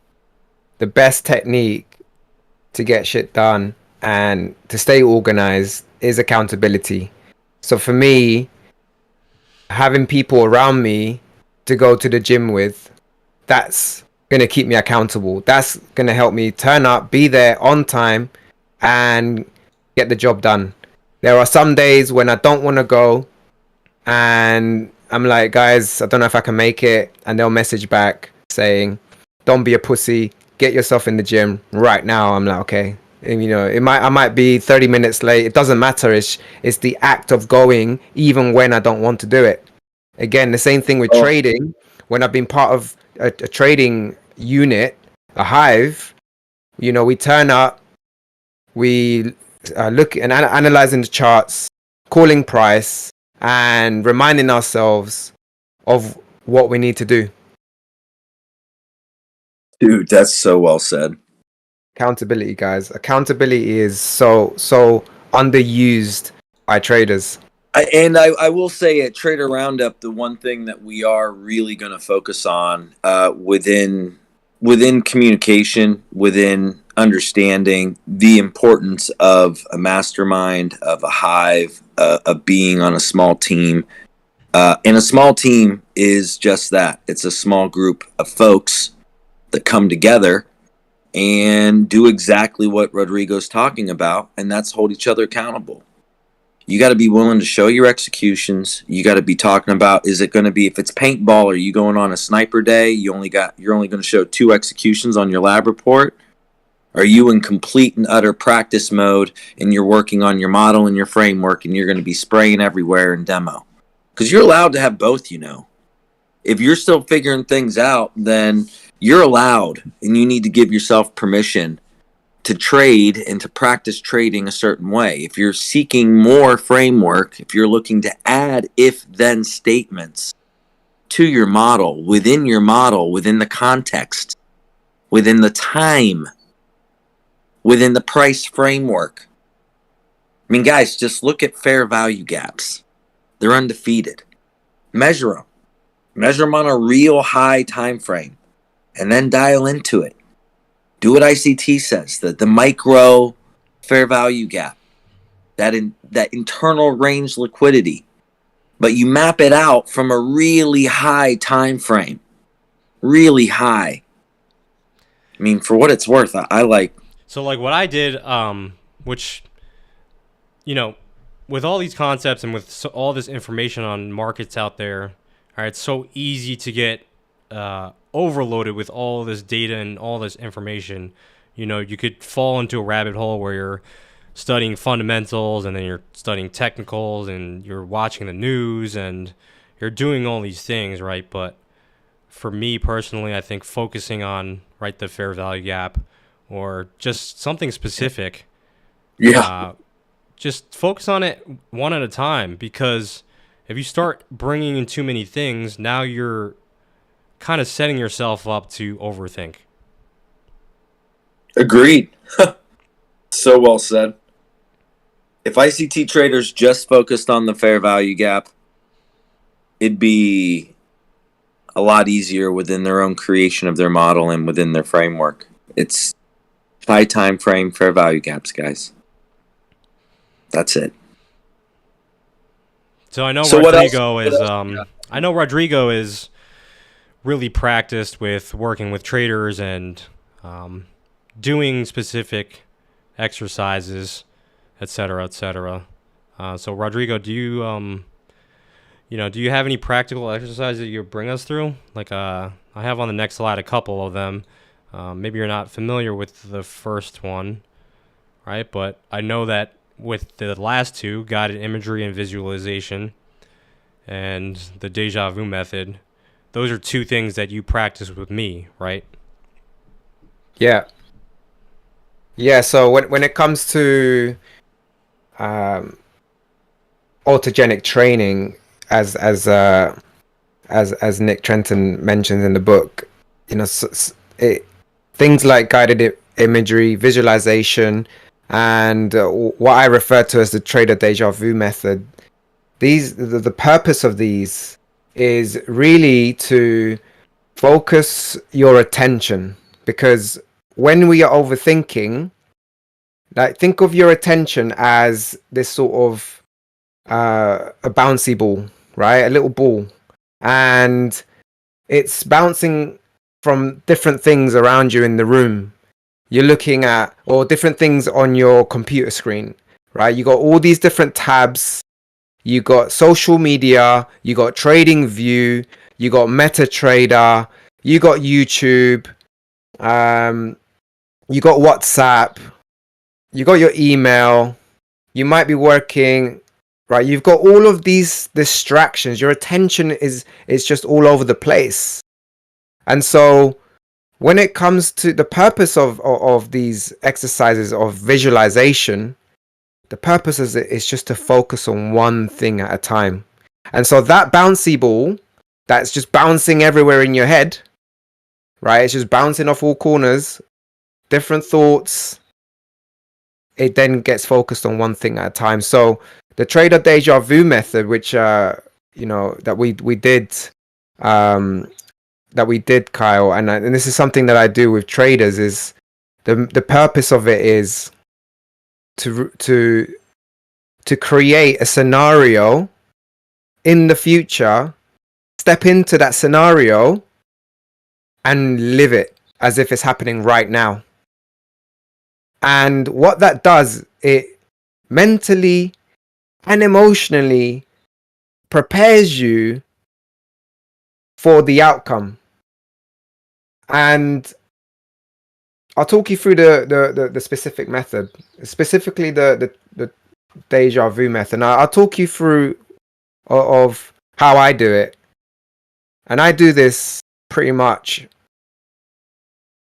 the best technique to get shit done and to stay organized is accountability. So for me, having people around me to go to the gym with, that's going to keep me accountable. That's going to help me turn up, be there on time, and get the job done. There are some days when I don't want to go, and I'm like, guys, I don't know if I can make it. And they'll message back saying, don't be a pussy, get yourself in the gym right now. I'm like, okay. And, I might be 30 minutes late. It doesn't matter. It's the act of going, even when I don't want to do it. Again, the same thing with oh, trading. When I've been part of a trading unit, a hive, we turn up, we look and analyzing the charts, calling price, and reminding ourselves of what we need to do. dude, that's so well said. Accountability, guys. Accountability is so underused by traders. I will say at Trader Roundup, the one thing that we are really going to focus on within communication, within understanding the importance of a mastermind, of a hive, of being on a small team. And a small team is just that. It's a small group of folks that come together and do exactly what Rodrigo's talking about, and that's hold each other accountable. You got to be willing to show your executions. You got to be talking about, is it going to be, if it's paintball, are you going on a sniper day? You're only going to show 2 executions on your lab report. Are you in complete and utter practice mode and you're working on your model and your framework and you're going to be spraying everywhere in demo? Because you're allowed to have both, If you're still figuring things out, then you're allowed, and you need to give yourself permission to trade and to practice trading a certain way. If you're seeking more framework, if you're looking to add if-then statements to your model, within the context, within the time, within the price framework. I mean, guys, just look at fair value gaps. They're undefeated. Measure them. Measure them on a real high time frame and then dial into it. Do what ICT says, the micro fair value gap, that internal range liquidity. But you map it out from a really high time frame. Really high. I mean, for what it's worth, I like. So like what I did, which, with all these concepts and with all this information on markets out there, all right, it's so easy to get overloaded with all this data and all this information. You could fall into a rabbit hole where you're studying fundamentals and then you're studying technicals and you're watching the news and you're doing all these things, right? But for me personally, I think focusing on the fair value gap or just something specific. Yeah. Just focus on it one at a time, because if you start bringing in too many things, now you're kind of setting yourself up to overthink. Agreed. So well said. If ICT traders just focused on the fair value gap, it'd be a lot easier within their own creation of their model and within their framework. It's high time frame fair value gaps, guys. That's it. So I know Rodrigo is really practiced with working with traders and doing specific exercises, etc., etc. So Rodrigo, do you have any practical exercises that you bring us through? Like I have on the next slide a couple of them. Maybe you're not familiar with the first one, right? But I know that with the last two, guided imagery and visualization, and the deja vu method, those are two things that you practice with me, right? Yeah. So when it comes to autogenic training, as Nick Trenton mentions in the book, things like guided imagery, visualization, and what I refer to as the trader deja vu method. The purpose of these is really to focus your attention, because when we are overthinking, think of your attention as this sort of a bouncy ball, right? A little ball, and it's bouncing from different things around you in the room. You're looking at, or different things on your computer screen, right? You got all these different tabs. You got social media, you got Trading View, you got MetaTrader, you got YouTube, you got WhatsApp, you got your email, you might be working, right? You've got all of these distractions. Your attention is just all over the place. And so when it comes to the purpose of these exercises of visualization, the purpose is just to focus on one thing at a time. And so that bouncy ball that's just bouncing everywhere in your head, right? It's just bouncing off all corners, different thoughts. It then gets focused on one thing at a time. So the trader deja vu method, which that we did, Kyle, and this is something that I do with traders, is the purpose of it is to create a scenario in the future, step into that scenario and live it as if it's happening right now. And what that does, it mentally and emotionally prepares you for the outcome. And I'll talk you through the specific method, specifically the deja vu method. Now, I'll talk you through of how I do it. And I do this pretty much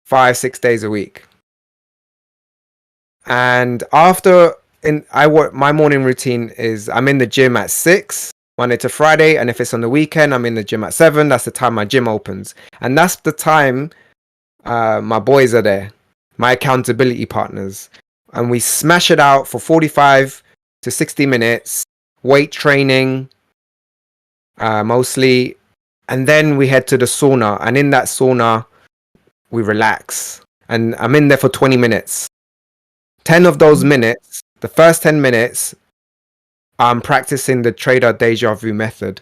5-6 days a week. And my morning routine is I'm in the gym at 6 Monday to Friday, and if it's on the weekend, I'm in the gym at 7. That's the time my gym opens, and that's the time my boys are there, my accountability partners, and we smash it out for 45 to 60 minutes, weight training mostly, And then we head to the sauna, and in that sauna, we relax. And I'm in there for 20 minutes. 10 of those minutes, the first 10 minutes, I'm practicing the trader deja vu method.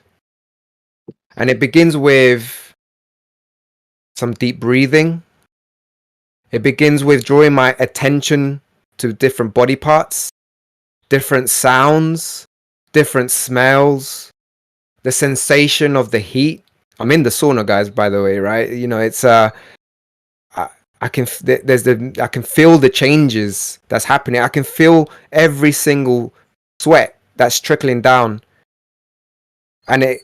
And it begins with some deep breathing. It begins with drawing my attention to different body parts, different sounds, different smells, the sensation of the heat. I'm in the sauna, guys, by the way, right? You know, it's I can I can feel the changes that's happening. I can feel every single sweat that's trickling down, and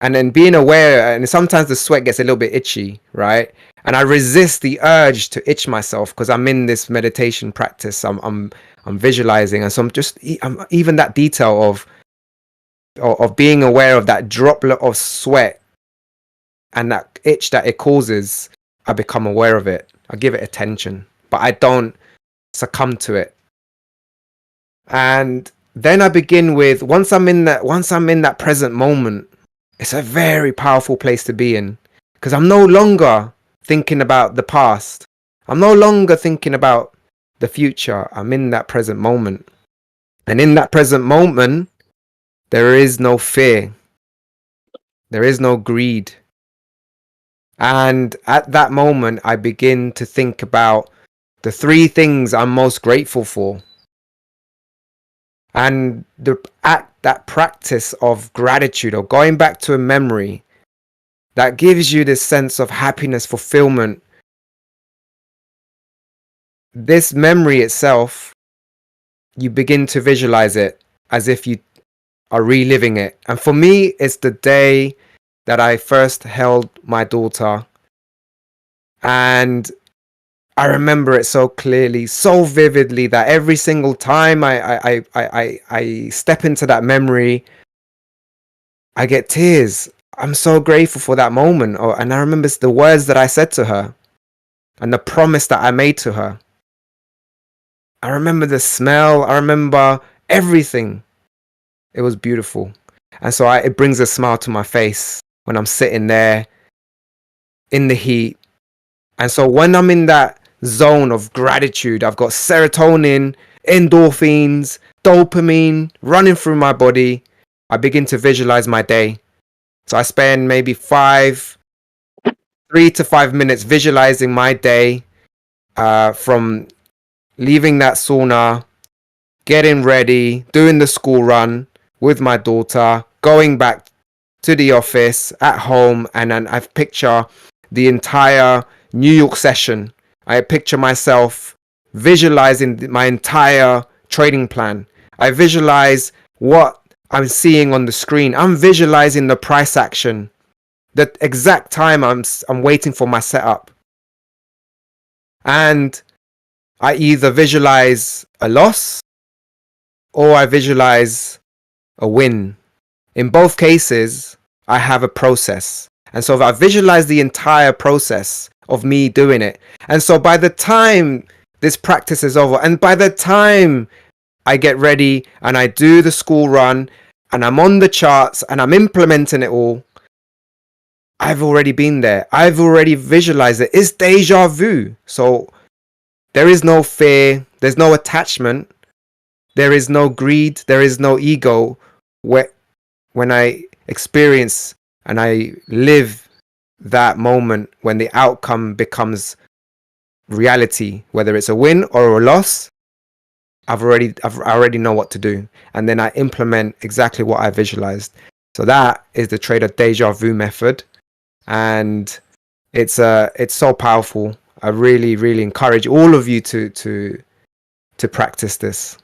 then being aware. And sometimes the sweat gets a little bit itchy, right? And I resist the urge to itch myself because I'm in this meditation practice. I'm visualizing, and so I'm even that detail of being aware of that droplet of sweat and that itch that it causes. I become aware of it. I give it attention, but I don't succumb to it. And then I begin with once I'm in that present moment, it's a very powerful place to be in, because I'm no longer thinking about the past. I'm no longer thinking about the future. I'm in that present moment. And in that present moment, there is no fear. There is no greed. And at that moment, I begin to think about the 3 things I'm most grateful for. And that practice of gratitude, or going back to a memory, that gives you this sense of happiness, fulfillment. This memory itself, you begin to visualize it as if you are reliving it. And for me, it's the day that I first held my daughter. And I remember it so clearly, so vividly, that every single time I step into that memory, I get tears. I'm so grateful for that moment. And I remember the words that I said to her and the promise that I made to her. I remember the smell. I remember everything. It was beautiful. And so it brings a smile to my face when I'm sitting there in the heat. And so when I'm in that zone of gratitude, I've got serotonin, endorphins, dopamine running through my body. I begin to visualize my day. So I spend maybe 3 to 5 minutes visualizing my day, from leaving that sauna, getting ready, doing the school run with my daughter, going back to the office, at home, and then I picture the entire New York session. I picture myself visualizing my entire trading plan. I visualize what I'm seeing on the screen. I'm visualizing the price action, the exact time I'm waiting for my setup. And I either visualize a loss or I visualize a win. In both cases, I have a process. And so I visualize the entire process of me doing it. And so by the time this practice is over, and by the time I get ready and I do the school run and I'm on the charts and I'm implementing it all, I've already been there. I've already visualized it. It's deja vu. So there is no fear. There's no attachment. There is no greed. There is no ego. When I experience and I live that moment, when the outcome becomes reality, whether it's a win or a loss, I already know what to do, and then I implement exactly what I visualized. So that is the trader deja vu method, and it's so powerful. I really encourage all of you to practice this.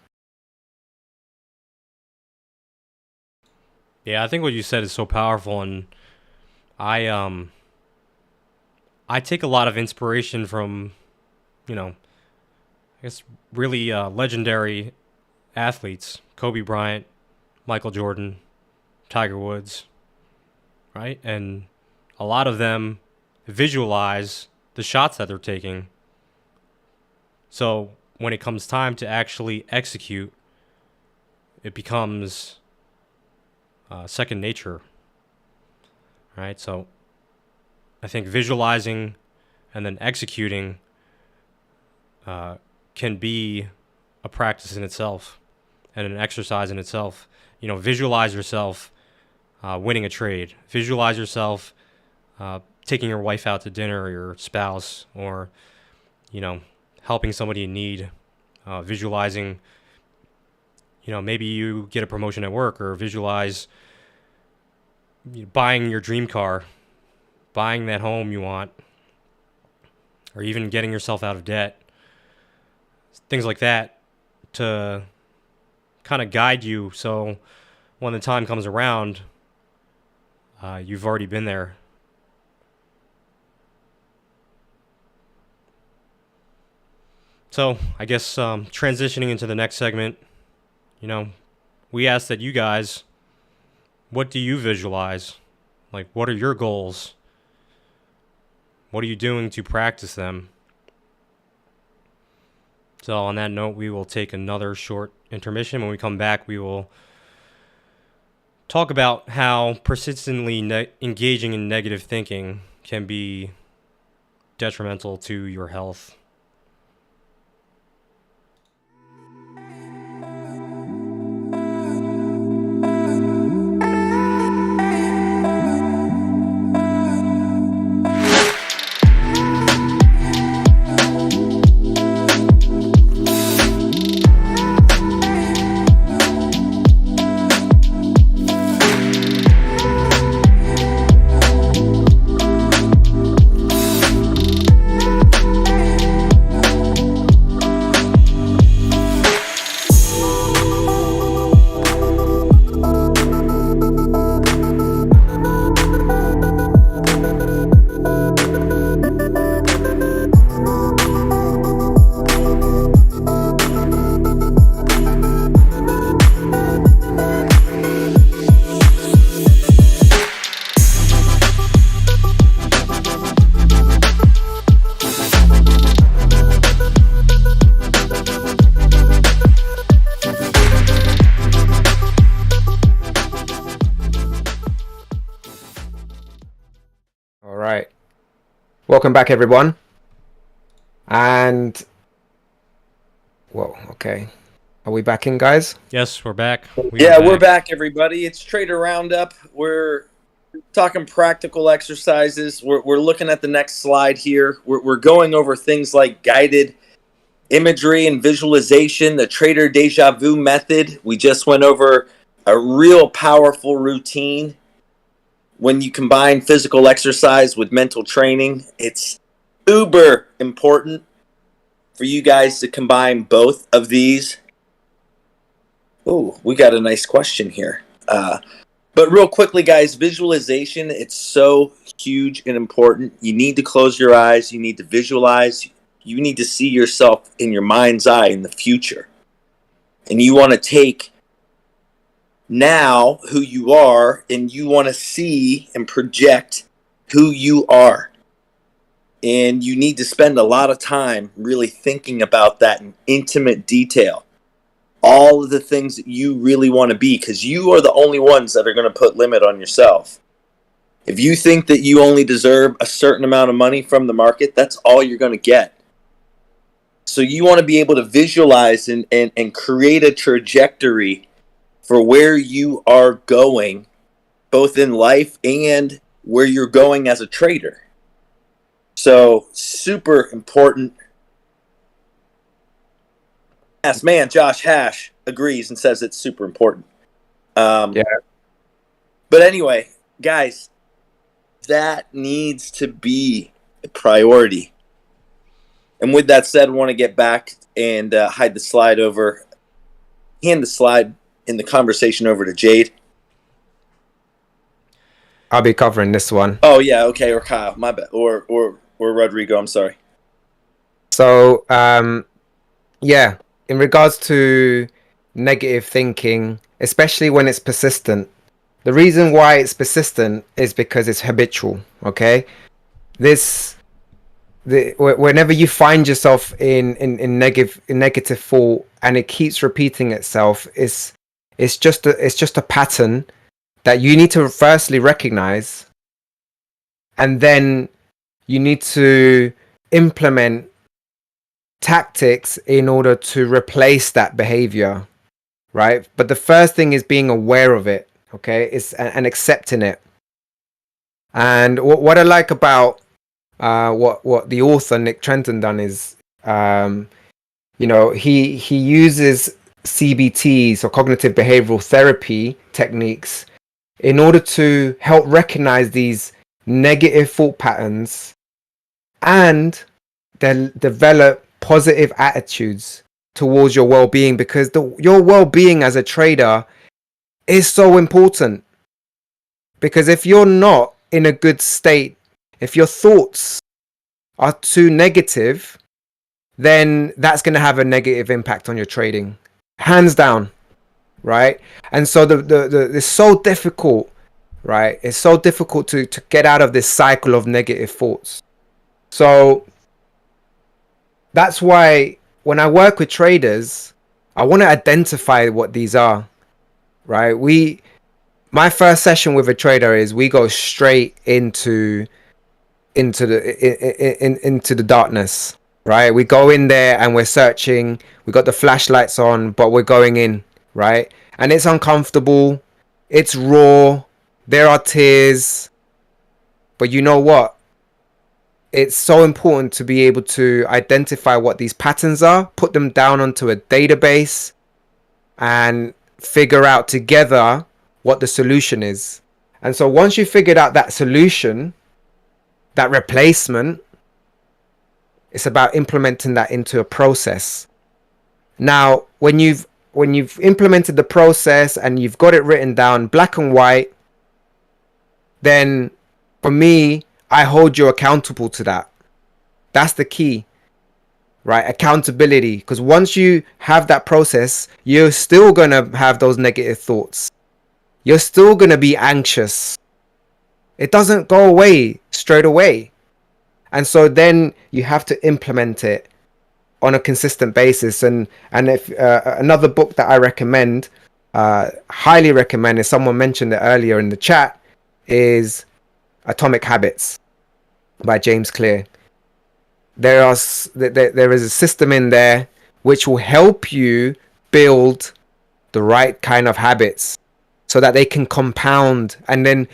Yeah, I think what you said is so powerful, and I take a lot of inspiration from, I guess really legendary athletes: Kobe Bryant, Michael Jordan, Tiger Woods, right? And a lot of them visualize the shots that they're taking. So when it comes time to actually execute, it becomes second nature, right? So I think visualizing and then executing can be a practice in itself and an exercise in itself. Visualize yourself winning a trade. Visualize yourself taking your wife out to dinner, or your spouse, or helping somebody in need. Visualizing, maybe you get a promotion at work, or visualize buying your dream car, buying that home you want, or even getting yourself out of debt. Things like that to kind of guide you, so when the time comes around, you've already been there. So I guess transitioning into the next segment, we asked that you guys, what do you visualize? Like, what are your goals? What are you doing to practice them? So on that note, we will take another short intermission. When we come back, we will talk about how persistently engaging in negative thinking can be detrimental to your health. Welcome back, everyone. And, well, okay. Are we back in, guys? Yes, we're back. We're back, everybody. It's Trader Roundup. We're talking practical exercises. We're looking at the next slide here. We're going over things like guided imagery and visualization, the Trader Deja Vu method. We just went over a real powerful routine. When you combine physical exercise with mental training, it's uber important for you guys to combine both of these. Oh, we got a nice question here. But real quickly, guys, visualization, it's so huge and important. You need to close your eyes. You need to visualize. You need to see yourself in your mind's eye in the future. And you want to take now who you are, and you want to see and project who you are. And you need to spend a lot of time really thinking about that in intimate detail. All of the things that you really want to be, because you are the only ones that are going to put limit on yourself. If you think that you only deserve a certain amount of money from the market, that's all you're going to get. So you want to be able to visualize and create a trajectory for where you are going, both in life and where you're going as a trader. So, super important. Yes, man, Josh Hash agrees and says it's super important. Yeah. But anyway, guys, that needs to be a priority. And with that said, I want to get back and hand the slide in the conversation over to Jade. I'll be covering this one. Oh yeah, okay, or Kyle, my bad, or Rodrigo. I'm sorry. So, yeah, in regards to negative thinking, especially when it's persistent, the reason why it's persistent is because it's habitual. Okay, whenever you find yourself in negative thought and it keeps repeating itself, it's just a pattern that you need to firstly recognize and then you need to implement tactics in order to replace that behavior, right? But the first thing is being aware of it, okay? And accepting it. And what I like about what the author Nick Trenton done is, he uses CBTs, or cognitive behavioral therapy techniques, in order to help recognize these negative thought patterns and then develop positive attitudes towards your well-being, because your well-being as a trader is so important. Because if you're not in a good state, if your thoughts are too negative, then that's going to have a negative impact on your trading, hands down, right? And so it's so difficult, right? It's so difficult to get out of this cycle of negative thoughts. So that's why when I work with traders, I want to identify what these are, right? My first session with a trader is we go straight into the darkness, right? We go in there and we're searching. We got the flashlights on, but we're going in, right? And it's uncomfortable. It's raw. There are tears. But you know what? It's so important to be able to identify what these patterns are, put them down onto a database, and figure out together what the solution is. And so once you figured out that solution, that replacement, it's about implementing that into a process. Now, when you've implemented the process and you've got it written down black and white, then for me, I hold you accountable to that. That's the key, right? Accountability. Because once you have that process, you're still going to have those negative thoughts. You're still going to be anxious. It doesn't go away straight away. And so then you have to implement it on a consistent basis. And if another book that I recommend, highly recommend, as someone mentioned it earlier in the chat, is Atomic Habits by James Clear. There is a system in there which will help you build the right kind of habits so that they can compound, and then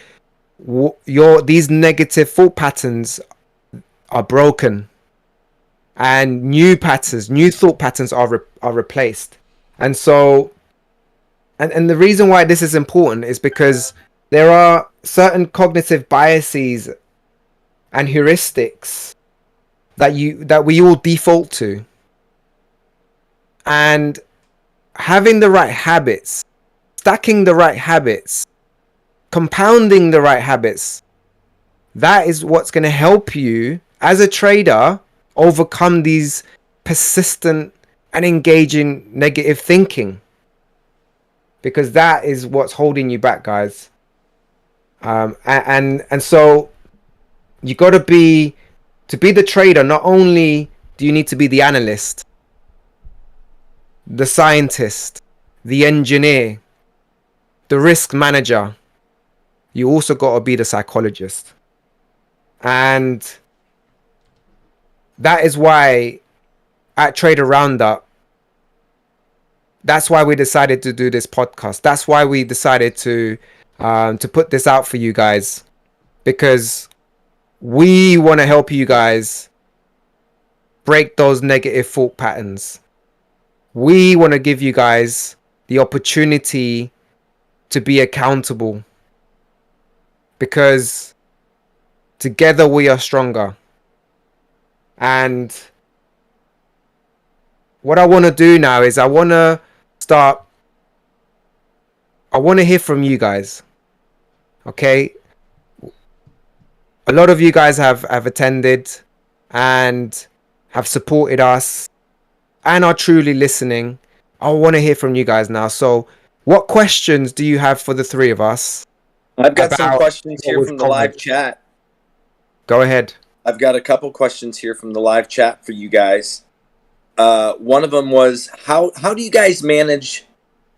these negative thought patterns are broken and new thought patterns are replaced. And so and the reason why this is important is because there are certain cognitive biases and heuristics that we all default to, and having the right habits, stacking the right habits, compounding the right habits, that is what's going to help you as a trader overcome these persistent and engaging negative thinking, because that is what's holding you back, guys. And so you got to be the trader. Not only do you need to be the analyst, the scientist, the engineer, the risk manager, you also got to be the psychologist. And that is why at Trader Roundup, that's why we decided to do this podcast. That's why we decided to put this out for you guys, because we want to help you guys break those negative thought patterns. We want to give you guys the opportunity to be accountable, because together we are stronger. And what I want to do now is I want to hear from you guys. Okay? A lot of you guys have attended and have supported us and are truly listening. I want to hear from you guys now. So what questions do you have for the three of us? I've got some questions here from the live chat. Go ahead. I've got a couple questions here from the live chat for you guys. One of them was, how do you guys manage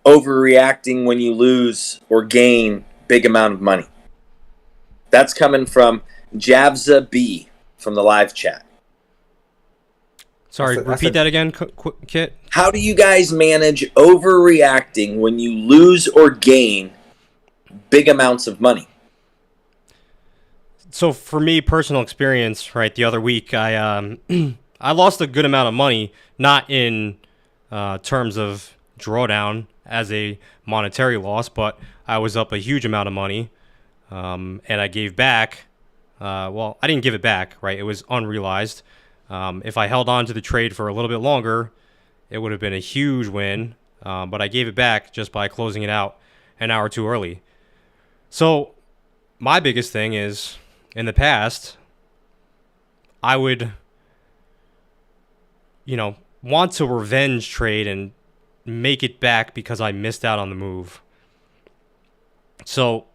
overreacting when you lose or gain big amount of money? That's coming from Javza B from the live chat. Sorry, repeat that again, Kit. How do you guys manage overreacting when you lose or gain big amounts of money? So for me, personal experience, right? The other week, I I lost a good amount of money, not in terms of drawdown as a monetary loss, but I was up a huge amount of money, and I gave back. Well, I didn't give it back, right? It was unrealized. If I held on to the trade for a little bit longer, it would have been a huge win, but I gave it back just by closing it out an hour too early. So my biggest thing is, in the past, I would, want to revenge trade and make it back because I missed out on the move. So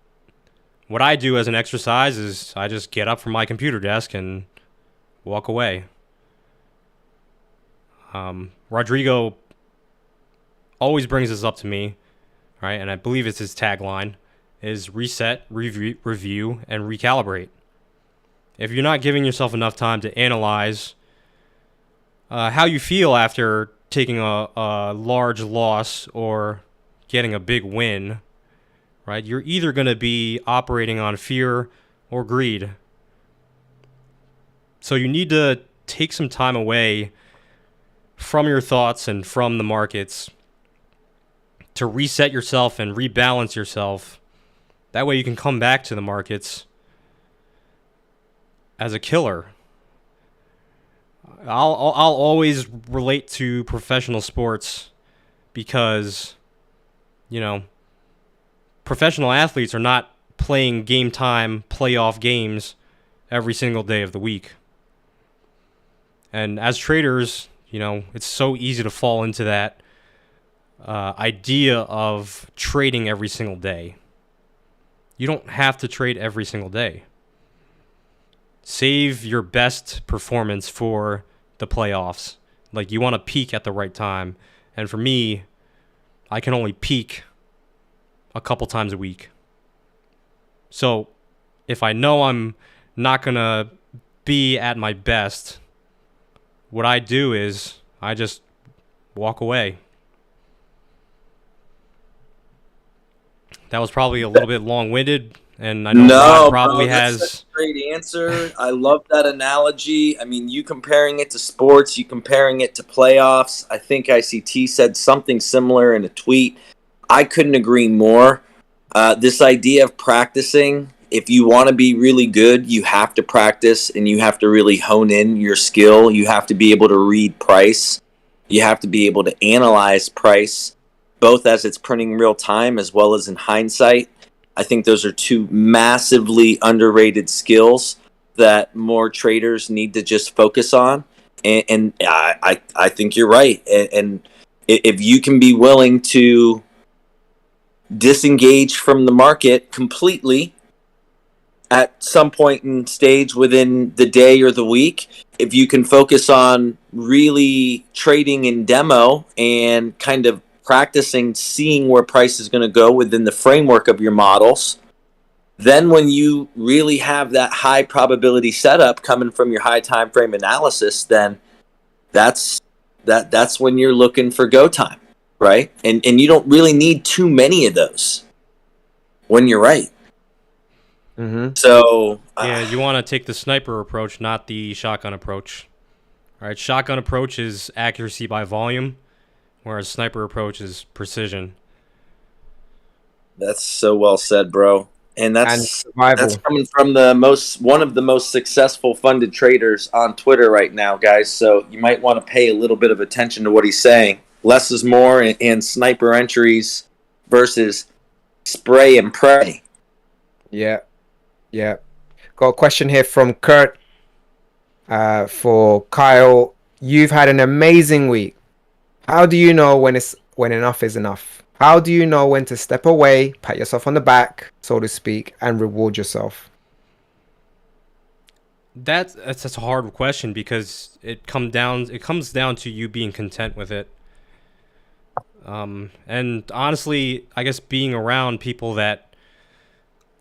what I do as an exercise is I just get up from my computer desk and walk away. Rodrigo always brings this up to me, right? And I believe it's his tagline, is reset, review, and recalibrate. If you're not giving yourself enough time to analyze how you feel after taking a large loss or getting a big win, right? You're either going to be operating on fear or greed. So you need to take some time away from your thoughts and from the markets to reset yourself and rebalance yourself. That way you can come back to the markets as a killer. I'll always relate to professional sports because, professional athletes are not playing game time playoff games every single day of the week. And as traders, it's so easy to fall into that idea of trading every single day. You don't have to trade every single day. Save your best performance for the playoffs. Like, you want to peak at the right time. And for me, I can only peak a couple times a week. So if I know I'm not going to be at my best, what I do is I just walk away. That was probably a little bit long-winded, and I know Rod probably has. That's a great answer. I love that analogy. I mean, you comparing it to sports, you comparing it to playoffs. I think ICT said something similar in a tweet. I couldn't agree more. This idea of practicing, if you want to be really good, you have to practice and you have to really hone in your skill. You have to be able to read price. You have to be able to analyze price, both as it's printing real time as well as in hindsight. I think those are two massively underrated skills that more traders need to just focus on. And I think you're right. And if you can be willing to disengage from the market completely at some point in stage within the day or the week, if you can focus on really trading in demo and kind of practicing seeing where price is going to go within the framework of your models, then when you really have that high probability setup coming from your high time frame analysis, then that's when you're looking for go time, right? And you don't really need too many of those when you're right. Mm-hmm. So yeah, you want to take the sniper approach, not the shotgun approach. All right, shotgun approach is accuracy by volume, whereas sniper approach is precision. That's so well said, bro. And that's survival. coming from one of the most successful funded traders on Twitter right now, guys. So you might want to pay a little bit of attention to what he's saying. Less is more, and sniper entries versus spray and pray. Yeah. Got a question here from Kurt for Kyle. You've had an amazing week. How do you know when enough is enough? How do you know when to step away, pat yourself on the back, so to speak, and reward yourself? That's a hard question because it comes down to you being content with it. And honestly, I guess being around people that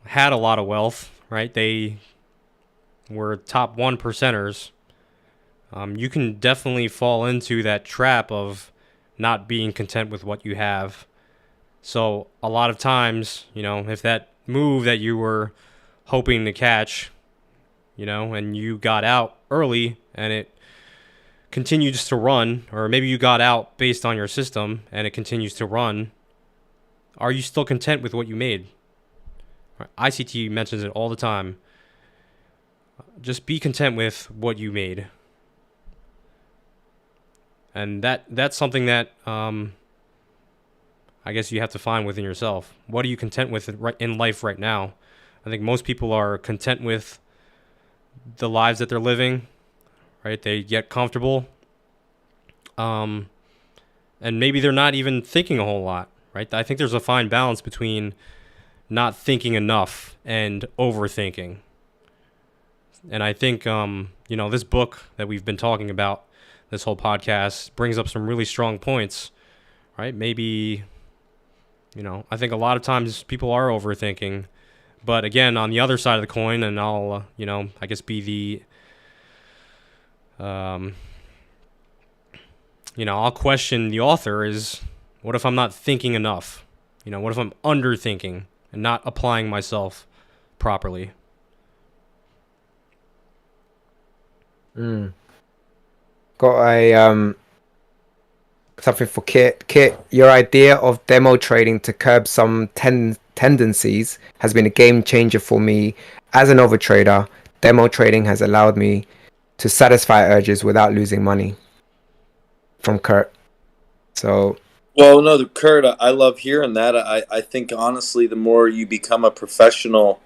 had a lot of wealth, right? They we're top 1%ers, you can definitely fall into that trap of not being content with what you have. So a lot of times, if that move that you were hoping to catch, and you got out early and it continues to run, or maybe you got out based on your system and it continues to run, are you still content with what you made? ICT mentions it all the time. Just be content with what you made. And that's something that I guess you have to find within yourself. What are you content with in life right now? I think most people are content with the lives that they're living, right? They get comfortable. And maybe they're not even thinking a whole lot, right? I think there's a fine balance between not thinking enough and overthinking. And I think, this book that we've been talking about, this whole podcast, brings up some really strong points, right? Maybe, I think a lot of times people are overthinking. But again, on the other side of the coin, and I'll, I guess be the, I'll question the author is, what if I'm not thinking enough? What if I'm underthinking and not applying myself properly? Got a something for Kit. Kit, your idea of demo trading to curb some tendencies has been a game changer for me. As an overtrader, demo trading has allowed me to satisfy urges without losing money. From Kurt. So. Well, no, Kurt, I love hearing that. I think, honestly, the more you become a professional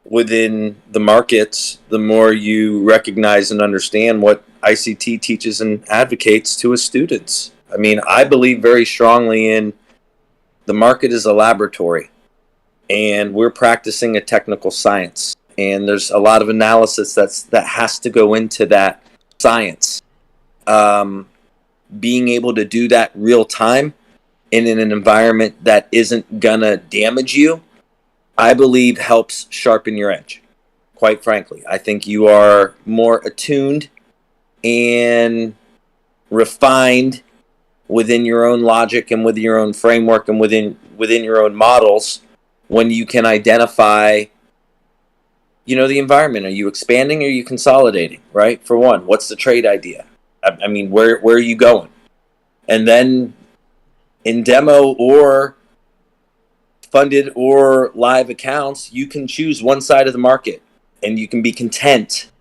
within the markets, the more you recognize and understand what ICT teaches and advocates to its students. I mean, I believe very strongly in the market is a laboratory, and we're practicing a technical science. And there's a lot of analysis that has to go into that science. Being able to do that real time in an environment that isn't gonna damage you, I believe helps sharpen your edge. Quite frankly, I think you are more attuned and refined within your own logic and within your own framework and within your own models when you can identify, the environment. Are you expanding or are you consolidating, right? For one, what's the trade idea? I mean, where are you going? And then in demo or funded or live accounts, you can choose one side of the market and you can be content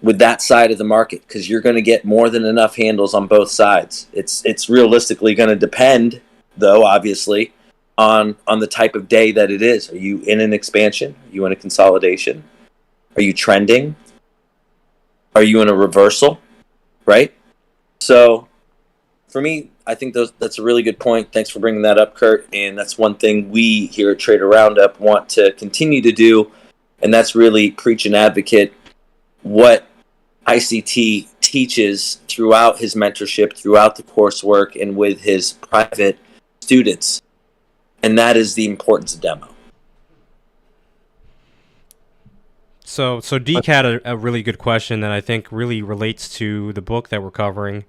with that side of the market because you're going to get more than enough handles on both sides. It's realistically going to depend, though, obviously, on the type of day that it is. Are you in an expansion? Are you in a consolidation? Are you trending? Are you in a reversal? Right? So for me, I think that's a really good point. Thanks for bringing that up, Kurt. And that's one thing we here at Trader Roundup want to continue to do, and that's really preach and advocate what ICT teaches throughout his mentorship, throughout the coursework, and with his private students. And that is the importance of demo. So Deke had a really good question that I think really relates to the book that we're covering.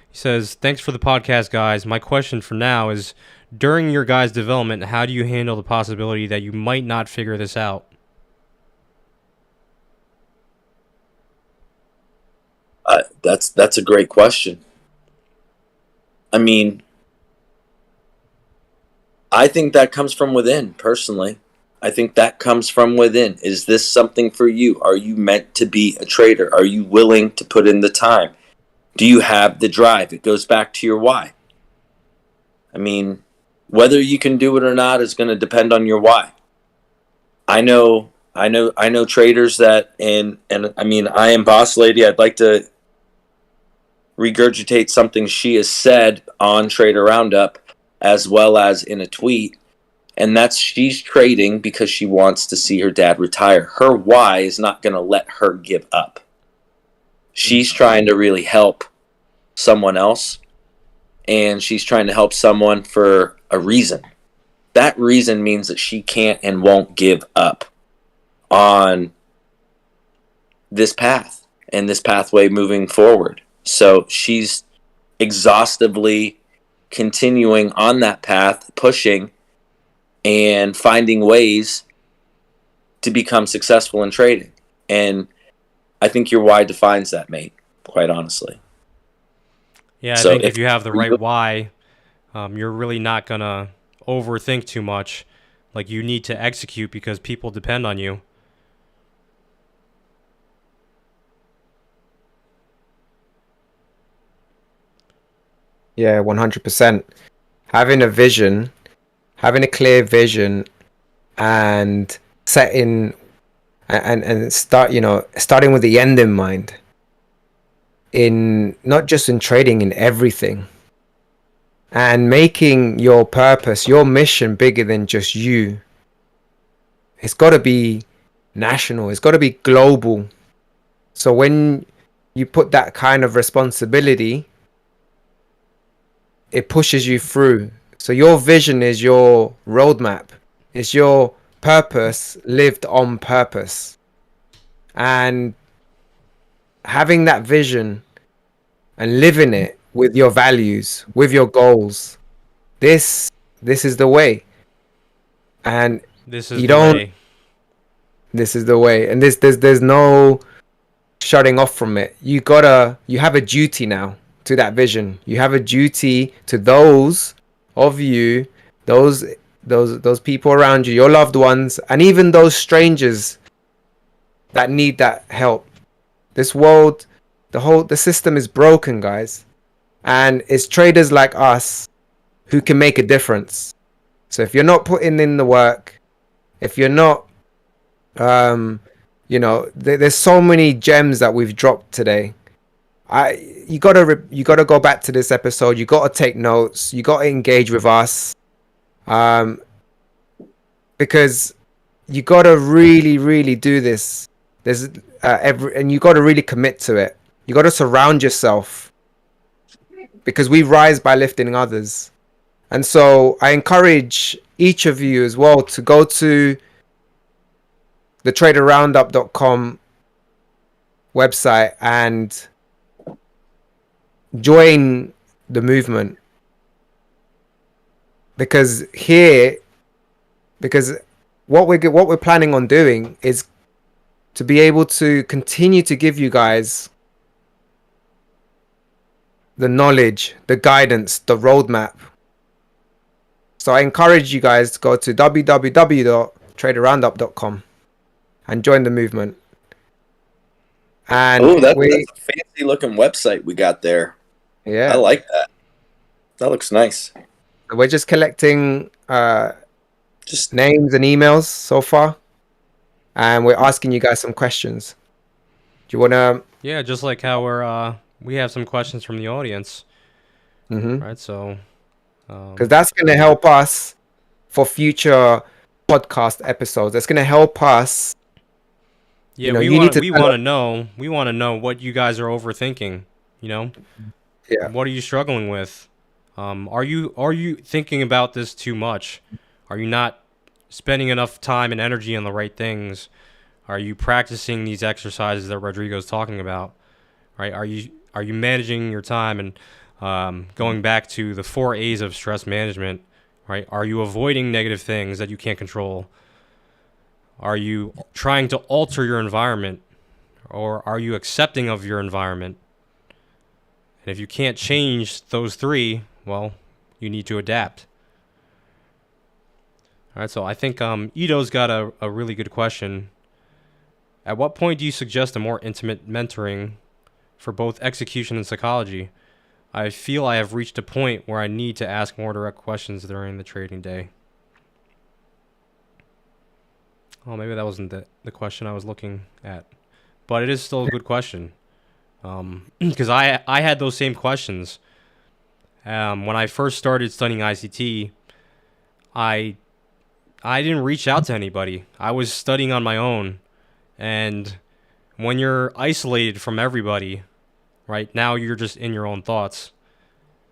He says, thanks for the podcast, guys. My question for now is, during your guys' development, how do you handle the possibility that you might not figure this out? That's a great question. I mean, I think that comes from within, personally. I think that comes from within. Is this something for you? Are you meant to be a trader? Are you willing to put in the time? Do you have the drive? It goes back to your why. I mean, whether you can do it or not is going to depend on your why. I know traders that, and I mean, I am Boss Lady. I'd like to regurgitate something she has said on Trader Roundup as well as in a tweet. And that's she's trading because she wants to see her dad retire. Her why is not going to let her give up. She's trying to really help someone else. And she's trying to help someone for a reason. That reason means that she can't and won't give up on this path and this pathway moving forward. So she's exhaustively continuing on that path, pushing and finding ways to become successful in trading. And I think your why defines that, mate, quite honestly. Yeah, I think if you have the right why, you're really not going to overthink too much. Like, you need to execute because people depend on you. Yeah, 100%. Having a vision, having a clear vision, and setting and starting with the end in mind. In not just in trading, in everything, and making your purpose, your mission bigger than just you. It's got to be national. It's got to be global. So when you put that kind of responsibility, it pushes you through. So your vision is your roadmap. It's your purpose lived on purpose. And having that vision and living it with your values, with your goals, this is the way. And this is the way. This is the way. And there's no shutting off from it. You have a duty now to that vision. You have a duty to those of you, those people around you, your loved ones, and even those strangers that need that help. This world, the system is broken, guys. And it's traders like us who can make a difference. So if you're not putting in the work, if you're not, there's so many gems that we've dropped today. You gotta go back to this episode. You gotta take notes. You gotta engage with us, because you gotta really, really do this. There's and you gotta really commit to it. You gotta surround yourself, because we rise by lifting others. And so I encourage each of you as well to go to the traderroundup.com website and join the movement. Because what we're planning on doing is to be able to continue to give you guys the knowledge, the guidance, the roadmap. So I encourage you guys to go to www.traderroundup.com and join the movement. And that's a fancy looking website we got there. Yeah, I like that. That looks nice. We're just collecting just names and emails so far, and we're asking you guys some questions. Do you want to? Yeah, just like how we have some questions from the audience. Mm-hmm. Right, so because that's going to help us for future podcast episodes. That's going to help us. Yeah, we want to know what you guys are overthinking. Yeah. What are you struggling with? Are you thinking about this too much? Are you not spending enough time and energy on the right things? Are you practicing these exercises that Rodrigo's talking about? Right? Are you managing your time and going back to the 4 A's of stress management? Right? Are you avoiding negative things that you can't control? Are you trying to alter your environment, or are you accepting of your environment? And if you can't change those 3, well, you need to adapt. All right, so I think Ito's got a really good question. At what point do you suggest a more intimate mentoring for both execution and psychology? I feel I have reached a point where I need to ask more direct questions during the trading day. Oh, maybe that wasn't the question I was looking at. But it is still a good question. Because I had those same questions. When I first started studying ICT, I didn't reach out to anybody. I was studying on my own. And when you're isolated from everybody, right, now you're just in your own thoughts.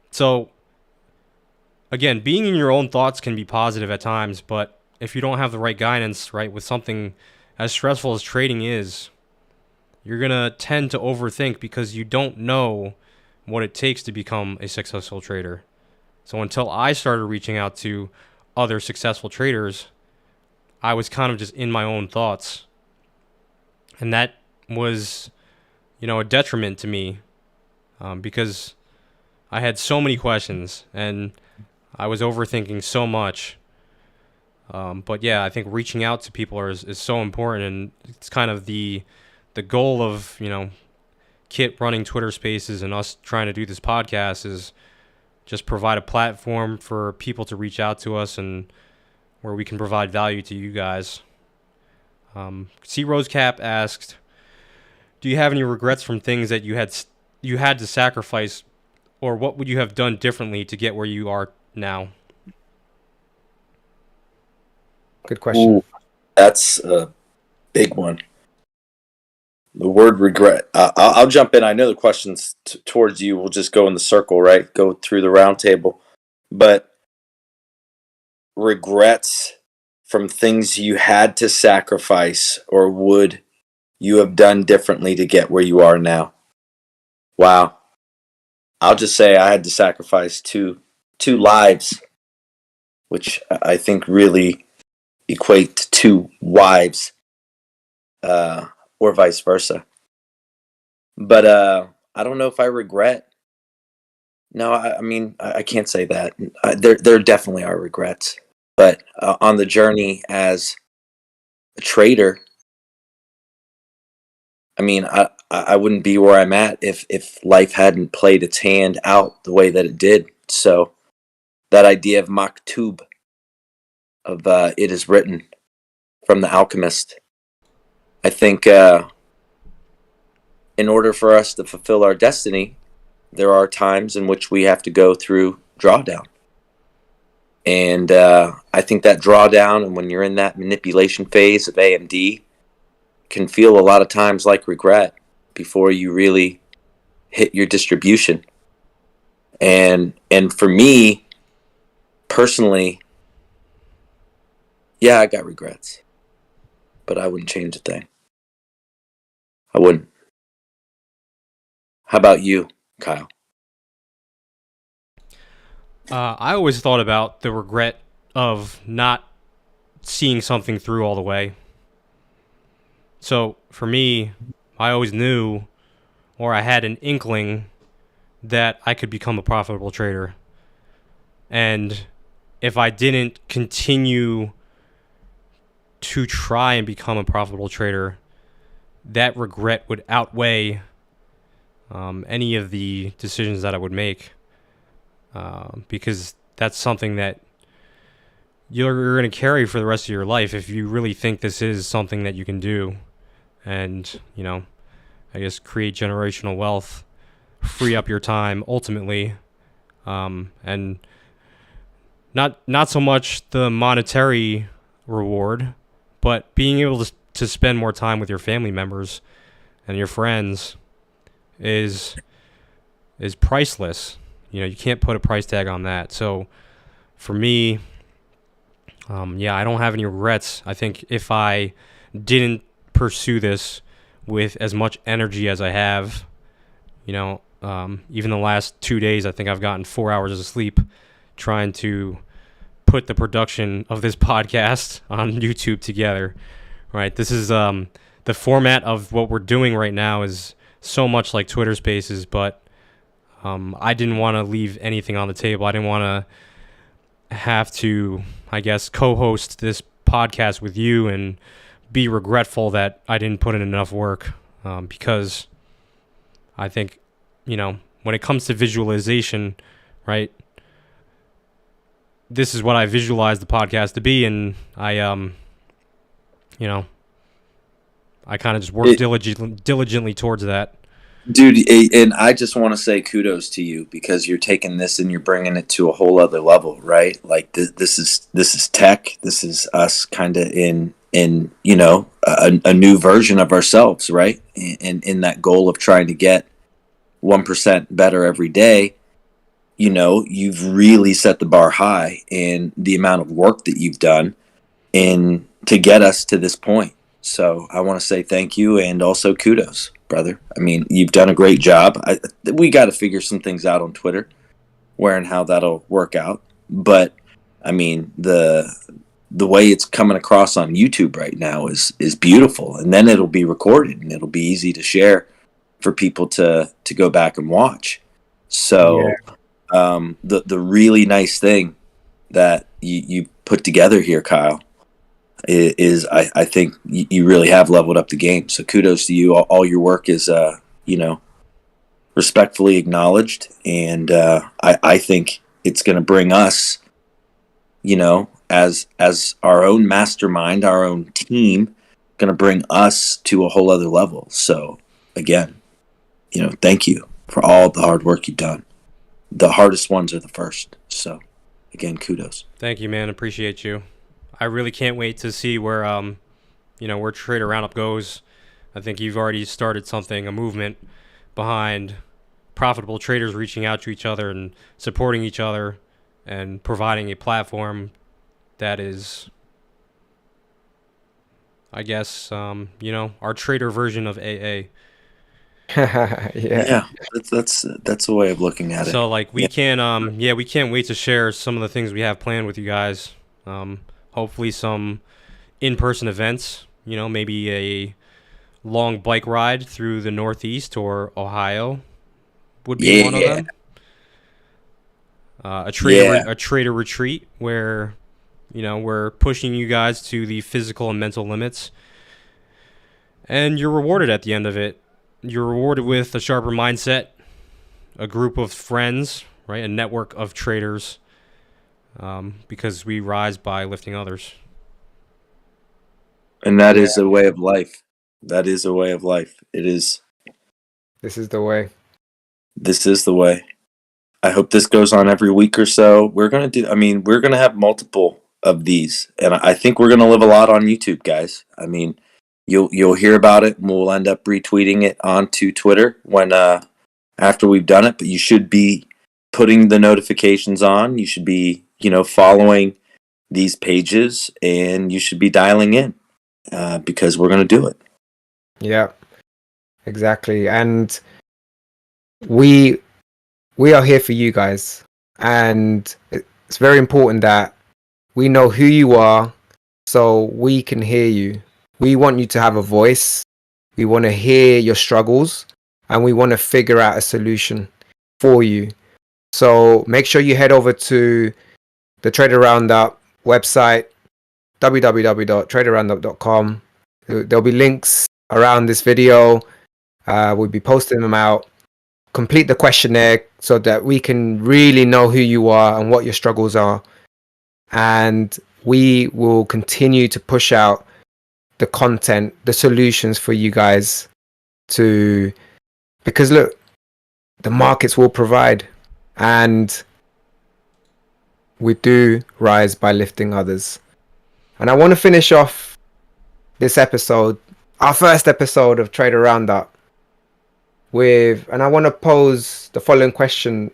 So, again, being in your own thoughts can be positive at times, but if you don't have the right guidance, right, with something as stressful as trading is, you're going to tend to overthink because you don't know what it takes to become a successful trader. So until I started reaching out to other successful traders, I was kind of just in my own thoughts. And that was, a detriment to me because I had so many questions and I was overthinking so much. But yeah, I think reaching out to people is so important, and it's kind of the goal of, Kit running Twitter Spaces and us trying to do this podcast is just provide a platform for people to reach out to us and where we can provide value to you guys. C Rosecap asked, do you have any regrets from things that you had to sacrifice, or what would you have done differently to get where you are now? Good question. Ooh, that's a big one. The word regret. I'll jump in. I know the questions towards you. We'll just go in the circle, right? Go through the round table. But regrets from things you had to sacrifice, or would you have done differently to get where you are now? Wow. I'll just say I had to sacrifice two lives, which I think really equate to two wives, or vice versa. But I don't know if I regret. No, I mean, I can't say that. There definitely are regrets. But on the journey as a trader, I mean, I wouldn't be where I'm at if life hadn't played its hand out the way that it did. So that idea of maktub, of it is written, from The Alchemist, I think in order for us to fulfill our destiny, there are times in which we have to go through drawdown. And I think that drawdown, and when you're in that manipulation phase of AMD, can feel a lot of times like regret before you really hit your distribution. And for me, personally, yeah, I got regrets. But I wouldn't change a thing. I wouldn't. How about you, Kyle? I always thought about the regret of not seeing something through all the way. So for me, I always knew, or I had an inkling, that I could become a profitable trader. And if I didn't continue to try and become a profitable trader, that regret would outweigh any of the decisions that I would make. Because that's something that you're going to carry for the rest of your life if you really think this is something that you can do. And, I guess create generational wealth, free up your time ultimately. And not so much the monetary reward, but being able to spend more time with your family members and your friends is priceless. You can't put a price tag on that. So for me, I don't have any regrets. I think if I didn't pursue this with as much energy as I have, even the last 2 days, I think I've gotten 4 hours of sleep trying to put the production of this podcast on YouTube together, right? This is the format of what we're doing right now is so much like Twitter Spaces, but I didn't want to leave anything on the table. I didn't want to have to, I guess, co-host this podcast with you and be regretful that I didn't put in enough work, because I think, when it comes to visualization, right, this is what I visualize the podcast to be, and I kind of just work diligently towards that. Dude, and I just want to say kudos to you, because you're taking this and you're bringing it to a whole other level, right? Like this is tech. This is us kind of in a new version of ourselves, right? And in that goal of trying to get 1% better every day, you've really set the bar high in the amount of work that you've done to get us to this point. So I want to say thank you and also kudos, brother. I mean, you've done a great job. We got to figure some things out on Twitter, where and how that'll work out. But I mean, the way it's coming across on YouTube right now is beautiful, and then it'll be recorded and it'll be easy to share for people to go back and watch. So the really nice thing that you put together here, Kyle, is I think you really have leveled up the game. So kudos to you. All your work is respectfully acknowledged, and I think it's going to bring us, as our own mastermind, our own team, going to bring us to a whole other level. So again, thank you for all the hard work you've done. The hardest ones are the first. So again, kudos. Thank you, man. Appreciate you. I really can't wait to see where where Trader Roundup goes. I think you've already started something, a movement behind profitable traders reaching out to each other and supporting each other and providing a platform that is, I guess, our trader version of AA. Yeah, that's a way of looking at it. So like we can't wait to share some of the things we have planned with you guys. Hopefully some in-person events, maybe a long bike ride through the Northeast or Ohio would be one of them. A trader retreat where, we're pushing you guys to the physical and mental limits, and you're rewarded at the end of it. You're rewarded with a sharper mindset, a group of friends, right? A network of traders, because we rise by lifting others. And that is a way of life. That is a way of life. It is. This is the way. This is the way. I hope this goes on every week or so. We're going to have multiple of these. And I think we're going to live a lot on YouTube, guys. I mean, you'll hear about it, and we'll end up retweeting it onto Twitter when after we've done it. But you should be putting the notifications on. You should be, following these pages, and you should be dialing in because we're going to do it. Yeah, exactly. And we are here for you guys, and it's very important that we know who you are so we can hear you. We want you to have a voice. We want to hear your struggles, and we want to figure out a solution for you. So make sure you head over to the Trader Roundup website, www.traderroundup.com. There'll be links around this video. We'll be posting them out. Complete the questionnaire so that we can really know who you are and what your struggles are. And we will continue to push out the content, the solutions for you guys because look, the markets will provide, and we do rise by lifting others. And I want to finish off this episode, our first episode of Trader Roundup, and I want to pose the following question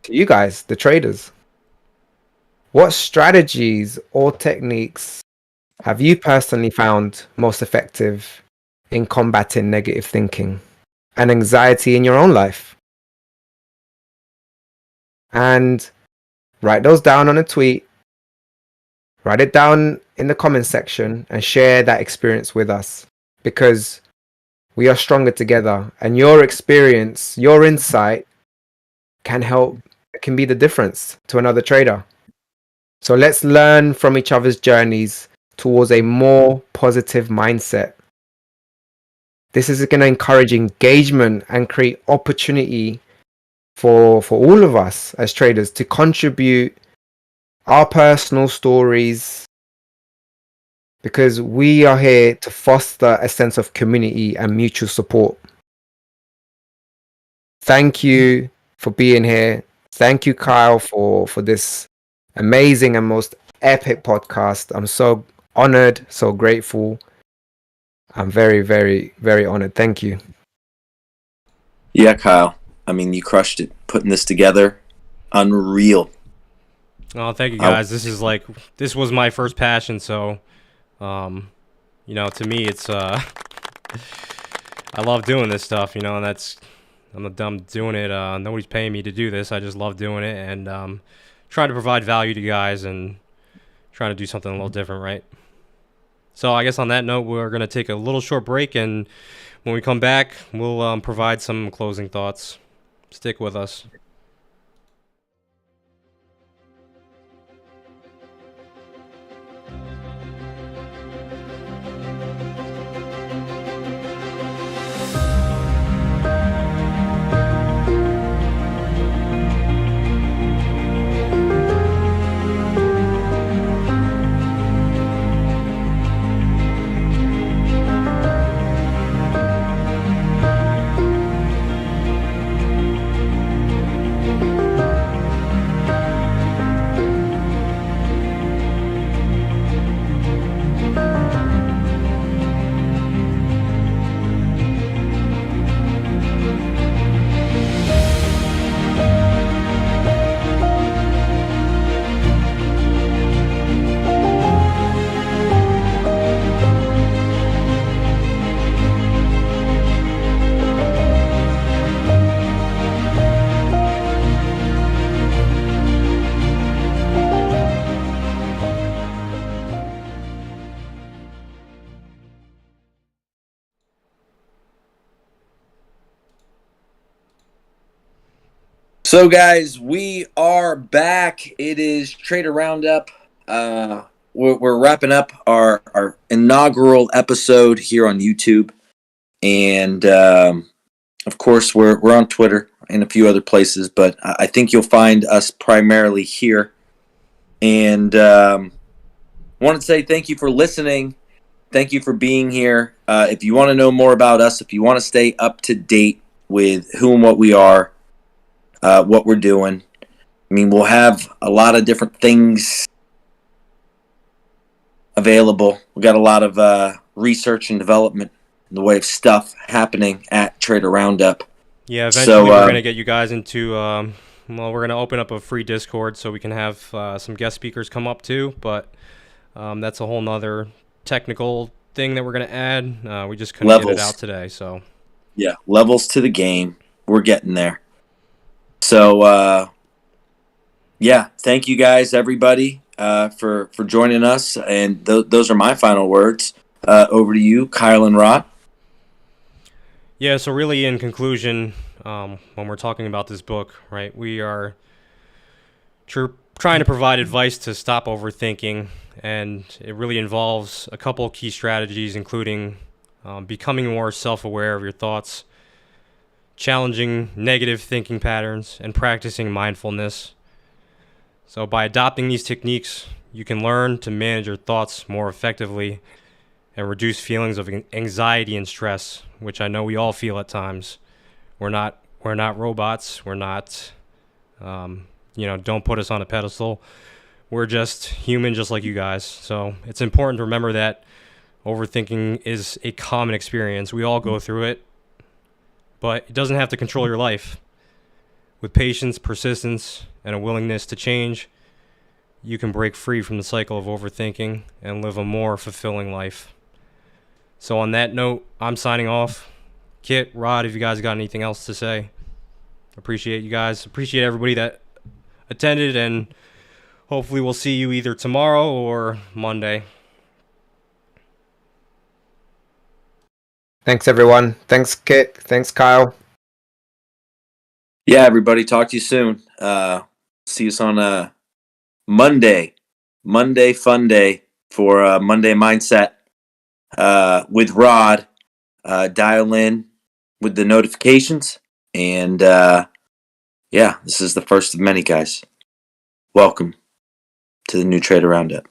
to you guys, the traders. What strategies or techniques have you personally found most effective in combating negative thinking and anxiety in your own life? And write those down on a tweet. Write it down in the comment section and share that experience with us, because we are stronger together, and your experience, your insight can be the difference to another trader. So let's learn from each other's journeys towards a more positive mindset. This is going to encourage engagement and create opportunity for all of us as traders to contribute our personal stories, because we are here to foster a sense of community and mutual support. Thank you for being here. Thank you, Kyle, for this amazing and most epic podcast. I'm so honored, so grateful. I'm very, very, very honored. Thank you. Yeah, Kyle. I mean, you crushed it putting this together. Unreal. Oh, thank you guys. This was my first passion, so to me, it's I love doing this stuff, and I'm doing it. Nobody's paying me to do this. I just love doing it, and trying to provide value to you guys and trying to do something a little different, right? So I guess on that note, we're going to take a little short break, and when we come back, we'll provide some closing thoughts. Stick with us. So, guys, we are back. It is Trader Roundup. We're wrapping up our inaugural episode here on YouTube. And, of course, we're on Twitter and a few other places. But I think you'll find us primarily here. And want to say thank you for listening. Thank you for being here. If you want to know more about us, if you want to stay up to date with who and what we are, what we're doing. I mean, we'll have a lot of different things available. We got a lot of research and development in the way of stuff happening at Trader Roundup. Yeah, eventually we're going to get you guys into, we're going to open up a free Discord so we can have some guest speakers come up too, but that's a whole nother technical thing that we're going to add. We just couldn't get it out today, so. Yeah, levels to the game. We're getting there. So, yeah, thank you guys, everybody, for joining us. And those are my final words. Over to you, Kyle and Rod. Yeah, so really in conclusion, when we're talking about this book, right, we are trying to provide advice to stop overthinking. And it really involves a couple key strategies, including becoming more self-aware of your thoughts, challenging negative thinking patterns, and practicing mindfulness. So by adopting these techniques, you can learn to manage your thoughts more effectively and reduce feelings of anxiety and stress, which I know we all feel at times. We're not robots. We're not, don't put us on a pedestal. We're just human, just like you guys. So it's important to remember that overthinking is a common experience. We all go through it. But it doesn't have to control your life. With patience, persistence, and a willingness to change, you can break free from the cycle of overthinking and live a more fulfilling life. So on that note, I'm signing off. Kit, Rod, if you guys got anything else to say, appreciate you guys. Appreciate everybody that attended, and hopefully we'll see you either tomorrow or Monday. Thanks, everyone. Thanks, Kit. Thanks, Kyle. Yeah, everybody. Talk to you soon. See us on Monday. Monday Fun Day for Monday Mindset with Rod. Dial in with the notifications. And, yeah, this is the first of many, guys. Welcome to the new Trader Roundup.